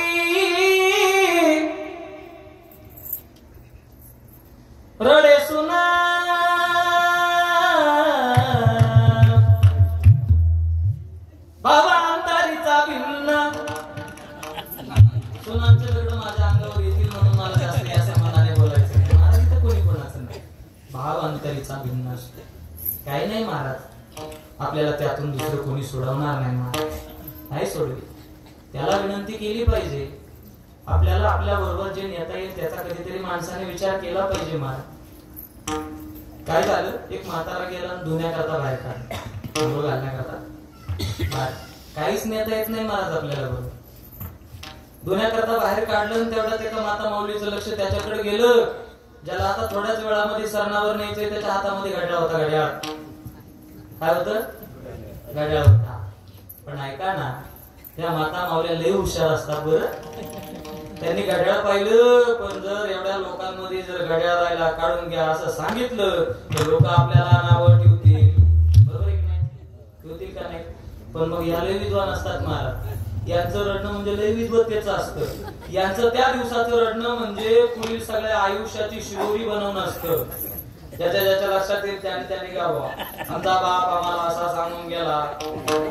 रडे सुना, बाबा अंधारीचा भिन्न. सुनांचे लग्न माझ्या अंगावर येतील म्हणून मला जास्त असं मनाने बोलायचं नाही. महाराज इथं कोणी कोणाचं नाही. भाव अंतरीचा भिन्न असतो. काही नाही महाराज, आपल्याला त्यातून दुसरं कोणी सोडवणार नाही. महाराज नाही सोडवी, त्याला विनंती केली पाहिजे. आपल्याला आपल्या बरोबर जे नेता येईल त्याचा कधीतरी माणसाने विचार केला पाहिजे. महाराज काय झालं, एक म्हातारा गेला धुण्याकरता बाहेर काढला, अंघोळ घालण्याकरता. काहीच नेता येत नाही महाराज आपल्याला बरोबर. धुण्याकरता बाहेर काढलं, तेवढ्यात एका माता माऊलीचं लक्ष त्याच्याकडे गेलं, ज्याला आता थोड्याच वेळामध्ये सरणावर न्यायचंय. त्याच्या हातामध्ये घड्याळ होता. घड्याळ काय होतं? घड्याळ होता. पण ऐका ना, त्या माता माऊल्या लय हुशार असतात बरं. त्यांनी घड्याळ पाहिलं, पण जर एवढ्या लोकांमध्ये जर घड्याळ राहिला काढून घ्या असं सांगितलं तर लोक आपल्याला नावं ठेवतील. बरोबर आहे की नाही? ठेवतील का नाही? पण मग या लय विद्वान असतात महाराज. यांचं रडणं म्हणजे लय विद्वत्तेचं असतं. यांचं त्या दिवसाचं रडणं म्हणजे पुढील सगळ्या आयुष्याची शिवोरी बनवणं असतं. ज्याच्या ज्याच्या लक्षात येईल त्याने गावा, आमचा बाप आम्हाला असा सांगून गेला,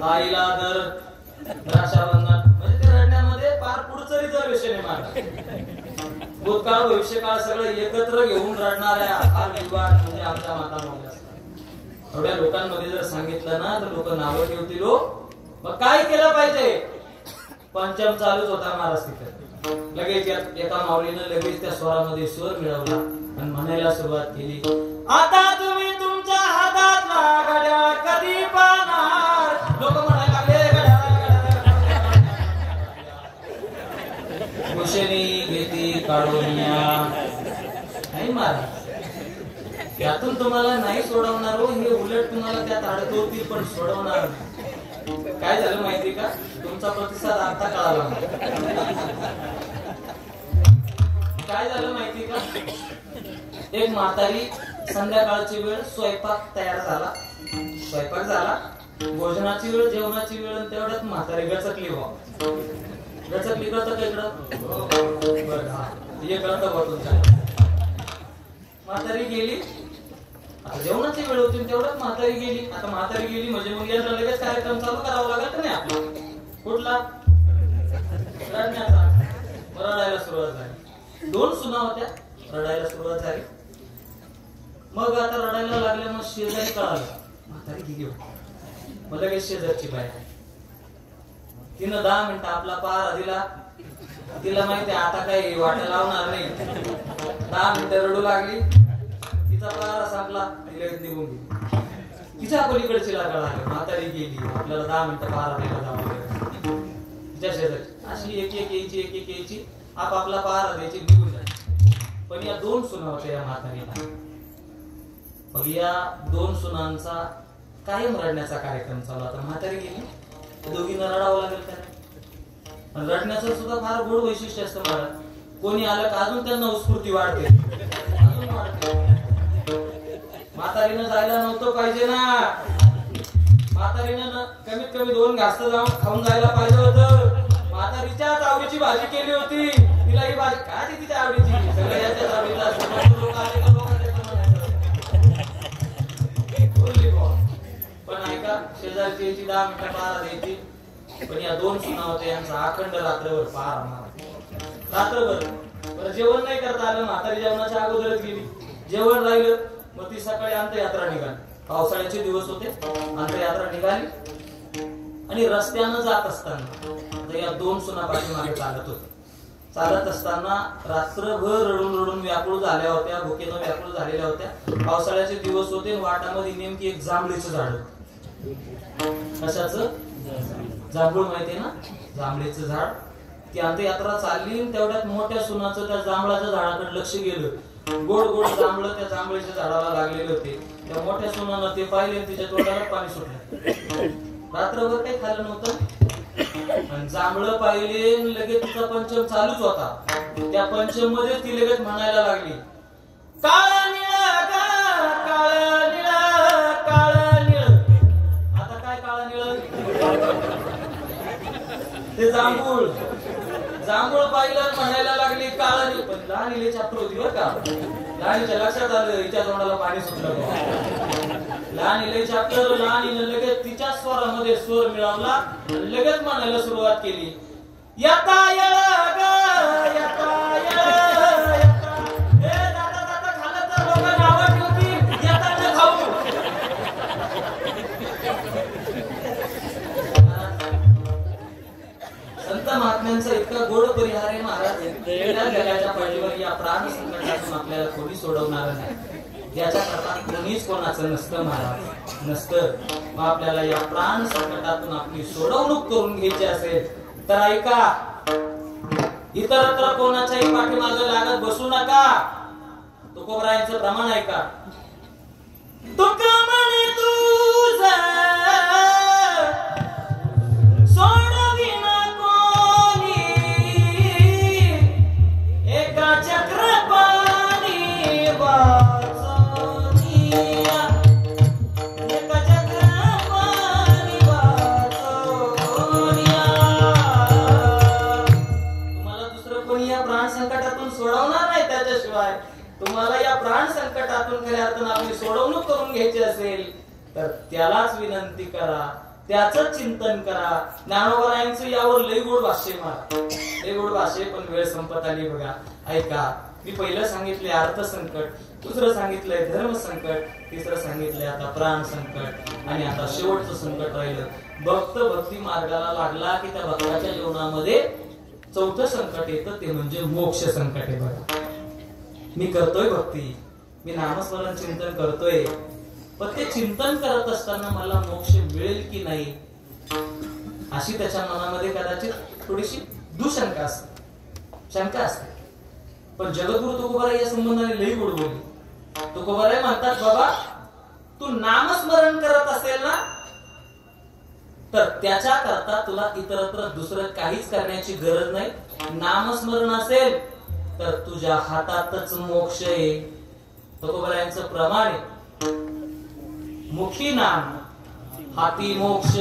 आईला दर रक्षाबंधन. म्हणजे ते रडण्यामध्ये फार पुढचं रिझर्वेशन आहे महाराज. भूतकाळ भविष्यकाळ सगळं एकत्र घेऊन रडणाऱ्या फार विद्वान म्हणजे आमच्या माता माऊल्या असतात. एवढ्या लोकांमध्ये जर सांगितलं ना तर लोक नावं ठेवतील. मग काय केलं पाहिजे? पंचम चालूच होता महाराज तिथे. लगेच एका माऊलीनं लगेच त्या स्वरामध्ये स्वर मिळवला आणि म्हणायला सुरुवात केली, आता तुम्ही तुमच्या हातातला घड्याळ कधी पाहणार? लोक म्हणायला लागले, कुशली घेती काढून या. नाही महाराज, त्यातून तुम्हाला नाही सोडवणार हो. हे उलट तुम्हाला त्यात अडकवतील पण सोडवणार नाही. काय झालं माहिती का? तुमचा प्रतिसाद आता कळाला. काय झालं माहिती का? एक म्हातारी, संध्याकाळची वेळ, स्वयंपाक तयार झाला, स्वयंपाक झाला, भोजनाची वेळ, जेवणाची वेळ, तेवढ्यात म्हातारी गचकली. गचकली कळतं का इकडं? हे कळतं बा तुमच्या. म्हातारी गेली, आता जेवणाची वेळ होती, तेवढ्यात म्हातारी गेली. आता म्हातारी गेली म्हणजे मग यांना लगेच कार्यक्रम चालू करावा लागेल का नाही आपला? कुठला? रडण्याचा. रडायला सुरुवात झाली. 2 सुना होत्या, रडायला सुरुवात झाली. मग आता रडायला लागल्या, मग शेजारी कळालं म्हातारी गेली होती. मग लगेच शेजारची बाई, तिनं 10 मिनिटं आपला पहारा दिला. तिला माहिती आता काही वाटा लावणार नाही. 10 मिनिटं रडू लागली, तिचा पहारा संपला, तिला निघून गेली. तिच्या पलीकडची कळालं म्हातारी गेली, आपल्याला 10 मिनिटं पहारा दिला जाऊ. तिच्या शेजारची अशी एक एक यायची, आपापला पहारा द्यायची, निघून जायची. पण या 2 सुना होत्या या म्हातारीला. मग या 2 सुनांचा कायम रडण्याचा कार्यक्रम चालू. आता म्हातारी गेली, दोघींना रडावं लागेल त्यांना. रडण्याचं सुद्धा फार गोड वैशिष्ट्य असतं महाराज. कोणी आलं का अजून त्यांना उत्स्फूर्ती वाढते, अजून वाढते. म्हातारीनं जायला नव्हतं पाहिजे ना. म्हातारीनं कमीत कमी 2 घास जाऊन खाऊन जायला पाहिजे होतं. म्हातारीच्याच आवडीची भाजी केली होती. तिला ही भाजी काय ती तिच्या आवडीची, सगळ्या याच्याच आवडीला. पण ऐका, शेजारची 10 मिनिटं पहारा द्यायची. पण या 2 सुना होत्या, यांचा अखंड रात्रभर पहारा मारा. रात्रभर. बरं जेवण नाही करता आलं, म्हातारी जेवणाच्या अगोदरच गेली. जेवण राहिलं, मग ती सकाळी अंत्ययात्रा निघाली. पावसाळ्याचे दिवस होते, अंत्ययात्रा निघाली. आणि रस्त्यानं जात असताना या 2 सुना पाठीमागे चालत होत्या. चालत असताना रात्रभर रडून रडून व्याकुळ झाल्या होत्या, भुकेनं व्याकुळ झालेल्या होत्या. पावसाळ्याचे दिवस होते. वाटामध्ये नेमकी एक जांभळीचं झाड. कशाचं? जांभूळ माहितीये ना, जांभळीचं झाड. ती अंत्ययात्रा चालली, तेवढ्यात मोठ्या सुनाचं त्या जांभळाच्या झाडाकडे लक्ष गेलं. गोड गोड जांभळ त्या जांभळीच्या झाडाला लागलेले होते. त्या मोठ्या सुनानं ते पाहिले, तिच्या तोंडाला पाणी सुटलं. रात्रभर काही खाल्लं नव्हतं. जांभळ पाहिले, लगेच तिचा पंचम चालूच होता. त्या पंचम मध्ये ती लगेच म्हणायला लागली, काळा निळा काळा निळा काळा निळ. आता काय काळा निळ? ते जांभूळ पाहिलं, म्हणायला लागली काळा निळ. पण लहान इले चॅप्टर होती बरं का. लहानीच्या लक्षात आलं, हिच्या तोंडाला पाणी सुटलं. लहान इले चॅप्टर, लहान इले लगेच तिच्या स्वरामध्ये स्वर मिळवला, लगेच म्हणायला सुरुवात केली, याता येळा ग याता येळा याता. हे जाता जाता खाल्लं तर लोक नावं ठेवतील, याता न खाऊ. संत महात्म्यांचा इतका गोड परिहार आहे महाराज. या जगाच्या पाठीवर या प्राण संकटातून आपल्याला कोणी सोडवणार नाही. याच्याकरता कोणीच कोणाचं नसतं महाराज, नसतं. मग आपल्याला या प्राण संकटातून आपली सोडवणूक करून घ्यायची असेल तर ऐका, इतरत्र कोणाच्याही पाठीमागे लागत बसू नका. तुकोबरायांचं प्रमाण ऐका. तुका म्हणे तुझ सोडविना कोणी, एका चक्रपाणी वाचोनिया, एका चक्रपाणी वाचोनिया. तुम्हाला दुसरं कोणी या प्राण संकटातून सोडवणार नाही. त्याच्याशिवाय तुम्हाला या प्राण संकटातून खऱ्या अर्थानं आपली सोडवणूक करून घ्यायची असेल तर त्यालाच विनंती करा, त्याचं चिंतन करा. ज्ञानोबरायांचं यावर लय गोड भाष्य मारा, लय गोड भाष्य. पण वेळ संपत आली बघा. ऐका, मी पहिलं सांगितले अर्थ संकट, दुसरं सांगितलंय धर्म संकट, तिसरं सांगितलंय आता प्राण संकट, आणि आता शेवटचं संकट राहिलं. भक्त भक्ती मार्गाला लागला की त्या भक्ताच्या जीवनामध्ये चौथं संकट येतं, ते म्हणजे मोक्ष संकट आहे बघा. मी करतोय भक्ती, मी नामस्मरण चिंतन करतोय, पण ते चिंतन करत असताना मला मोक्ष मिळेल की नाही अशी त्याच्या मनामध्ये कदाचित थोडीशी दुशंका असते, शंका असते. पण जगद्गुरु तुकोबाराय या संबंधाने लई गोड बोलली. तुकोबाराय म्हणतात, बाबा तू नामस्मरण करत असेल ना तर त्याच्या करता तुला इतरत्र दुसरं काहीच करण्याची गरज नाही. नामस्मरण असेल तर तुझ्या हातातच मोक्ष आहे. तुकोबारायांचं प्रमाण आहे, मुखी नाम हाती मोक्ष,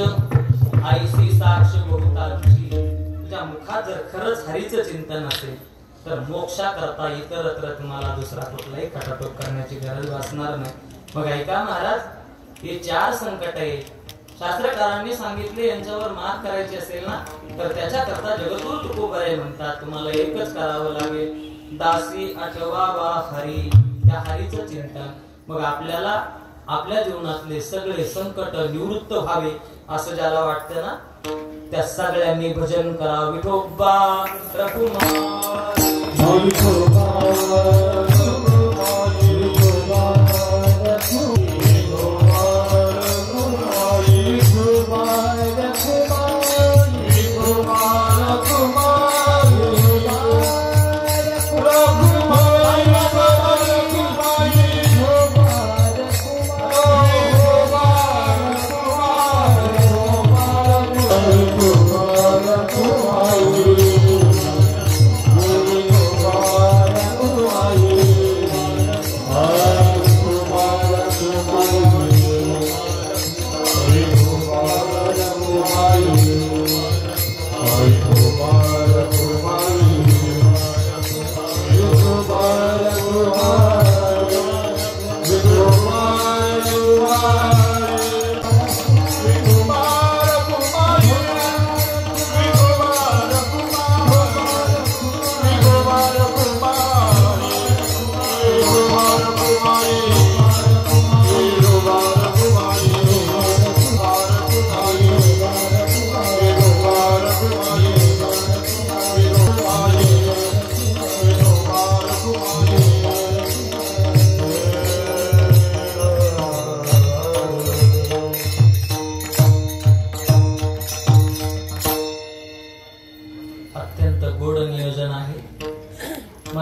आईसी साक्ष बहुतांची. तुझ्या मुखात जर खरंच हरीचं चिंतन असेल तर मोक्षा करता इतरत्र तुम्हाला दुसरा कुठलाही खटाटोप करण्याची गरज भासणार नाही. मग ऐका महाराज, हे 4 संकट आहे. शास्त्रकारांनी सांगितले यांच्यावर मात करायची असेल ना तर त्याच्या करता जगद्गुरु तुकोबाराय म्हणतात, तुम्हाला एकच करावं लागेल, दासी आठवावा हरी, त्या हरीचं चिंतन. मग आपल्याला आपल्या जीवनातले सगळे संकट निवृत्त व्हावे असं ज्याला वाटतं ना, त्या सगळ्यांनी भजन करा. विठोबा रघुमाई Hare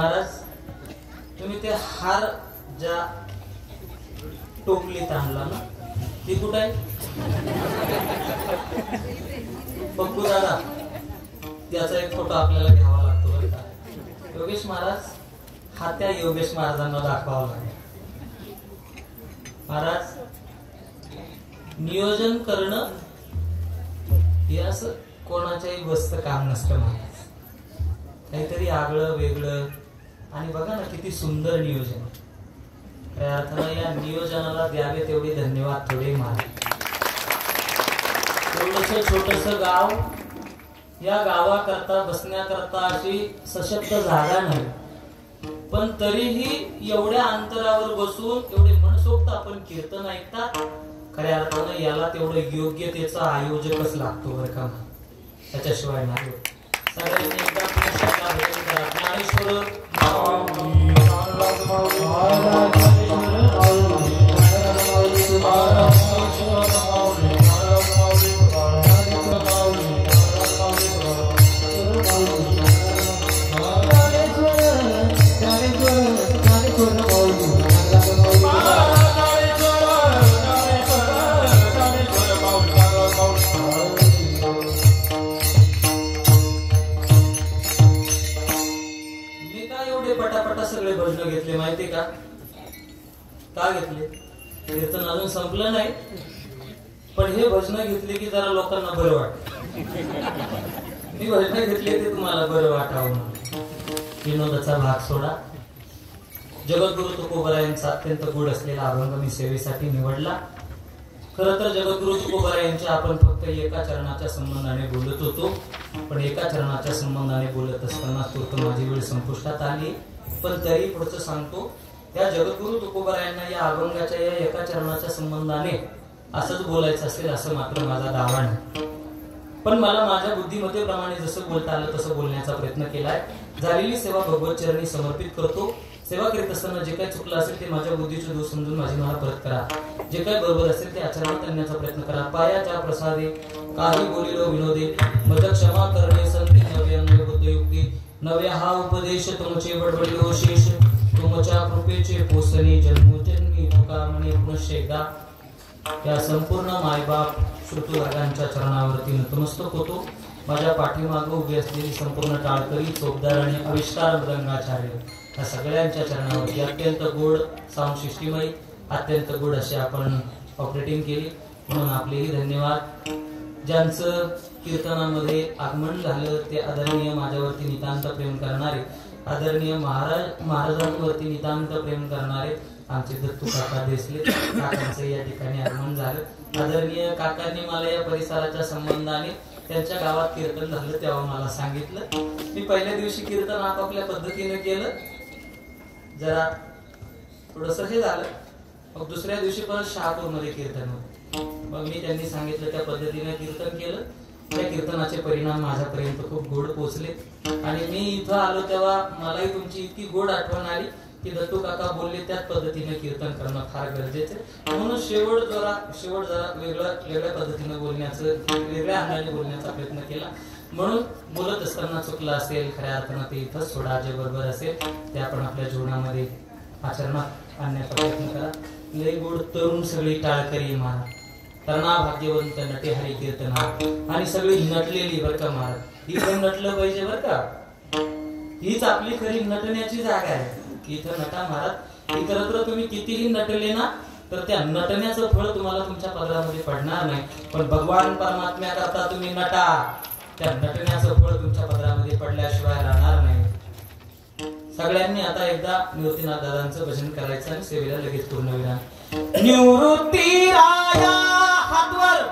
महाराज तुम्ही ते हार ज्या टोपलीत आणला ना ती कुठे आहे? बघू दादा त्याचा एक फोटो आपल्याला घ्यावा लागतो बरं का. योगेश महाराज हा त्या योगेश महाराजांना दाखवावा लागेल. महाराज नियोजन करणं हे असं कोणाच्याही बसचं काम नसतं महाराज. काहीतरी आगळं वेगळं आणि बघा ना किती सुंदर नियोजन. त्या अर्थानं या नियोजनाला द्यावे तेवढे धन्यवाद थोडे महाराज. थोडस छोटस गाव, या गावाकरता बसण्याकरता अशी सशक्त जागा नाही, पण तरीही एवढ्या अंतरावर बसून एवढे मनसोक्त आपण कीर्तन ऐकतात. खऱ्या अर्थानं याला तेवढं योग्यतेचा आयोजकच लागतो बरं का. त्याच्याशिवाय नाही. सगळ्यांनी एकदा पुनश्च भजन करा. ज्ञानेश्वर भजन घेतले माहिती का घेतले? कीर्तन अजून संपलं नाही, पण हे भजन घेतले की जरा लोकांना बरं वाटत. मी भजन घेतले ते तुम्हाला बरं वाटावं. विनोदाचा भाग सोडा. जगद्गुरु तुकोबरायांचा अत्यंत गोड असलेला अभंग मी सेवेसाठी निवडला. खरं तर जगद्गुरु तुकोबरायांच्या आपण फक्त एका चरणाच्या संबंधाने बोलत होतो, पण एका चरणाच्या संबंधाने बोलत असताना तो माझी वेळ संपुष्टात आली. पण तरी पुढचं सांगतो. त्या जगद्गुरु तुकोबरायांना या अभंगाच्या या एका चरणाच्या संबंधाने असंच बोलायचं असेल असं मात्र माझा दावा नाही. पण मला माझ्या बुद्धिमत्तेप्रमाणे जसं बोलता आलं तसं बोलण्याचा प्रयत्न केलाय. झालेली सेवा भगवत चरणी समर्पित करतो. सेवा करीत असताना जे काही चुकलं असेल ते माझ्या बुद्धीचे दोष समजून माझी मला परत करा. जे काही बरोबर असेल ते आचरणात आणण्याचा प्रयत्न करा. पायाच्या प्रसादे काही बोलिलो विनोदे मज क्षमा करणे संती नव्या युक्ती नव्या हा उपदेश तुमचे बडबडलो शेष तुमच्या कृपेचे पोसणे जन्मोजन्मी तुका म्हणे पुनश्च एकदा. या संपूर्ण मायबाप श्रुतवर्गांच्या चरणावरती नतमस्तक होतो. माझ्या पाठीमागे उभी असलेली संपूर्ण टाळकरी चोपदार आणि आविष्कार मृदंगाचार्य या सगळ्यांच्या चरणावरती अत्यंत गोड साऊंड सिस्टीमही अत्यंत गोड अशी आपण ऑपरेटिंग केली म्हणून आपलेही धन्यवाद. ज्यांचं कीर्तनामध्ये आगमन झालं ते आदरणीय माझ्यावरती नितांत प्रेम करणारे, आदरणीय महाराजांवरती नितांत प्रेम करणारे आमचे दत्तू काका देसले काकांचं या ठिकाणी आगमन झालं. आदरणीय काकांनी मला या परिसराच्या संबंधाने त्यांच्या गावात कीर्तन झालं तेव्हा मला सांगितलं. मी पहिल्या दिवशी कीर्तन आपापल्या पद्धतीने केलं, जरा थोडस हे झालं. मग दुसऱ्या दिवशी परत शहापूरमध्ये कीर्तन होतं. मग मी त्यांनी सांगितलं त्या पद्धतीने कीर्तन केलं. त्या कीर्तनाचे परिणाम माझ्यापर्यंत खूप गोड पोहोचले आणि मी इथं आलो तेव्हा मलाही तुमची इतकी गोड आठवण आली की दत्तू काका बोलले त्याच पद्धतीने कीर्तन करणं फार गरजेचं. म्हणून शेवट जरा वेगळ्या पद्धतीने बोलण्याचं, वेगळ्या अंगाने बोलण्याचा प्रयत्न केला. म्हणून बोलत असताना चुकलं असेल खऱ्या अर्थानं ते इथंच सोडा. जे बरोबर असेल ते आपण आपल्या जीवनामध्ये आचरणात आणण्याचा प्रयत्न करा. लय गोड तरुण सगळी टाळकरी महाराज, तरणा भाग्यवंत नटे हरी कीर्तना आणि सगळी नटलेली बर का महाराज. ही पण नटलं पाहिजे बर का. हीच आपली खरी नटण्याची जागा आहे. इथं नटा महाराज. इतरत्र तुम्ही कितीही नटले ना तर त्या नटण्याचं फळ तुम्हाला तुमच्या पदरामध्ये पडणार नाही, पण भगवान परमात्म्या करता तुम्ही नटा, त्या नटण्याचं फळ तुमच्या पदरामध्ये पडल्याशिवाय राहणार नाही. सगळ्यांनी आता एकदा निवृत्तीनाथ दादांचं भजन करायचं आणि सेवेला लगेच पूर्णविराम. निवृत्ती राया हातवर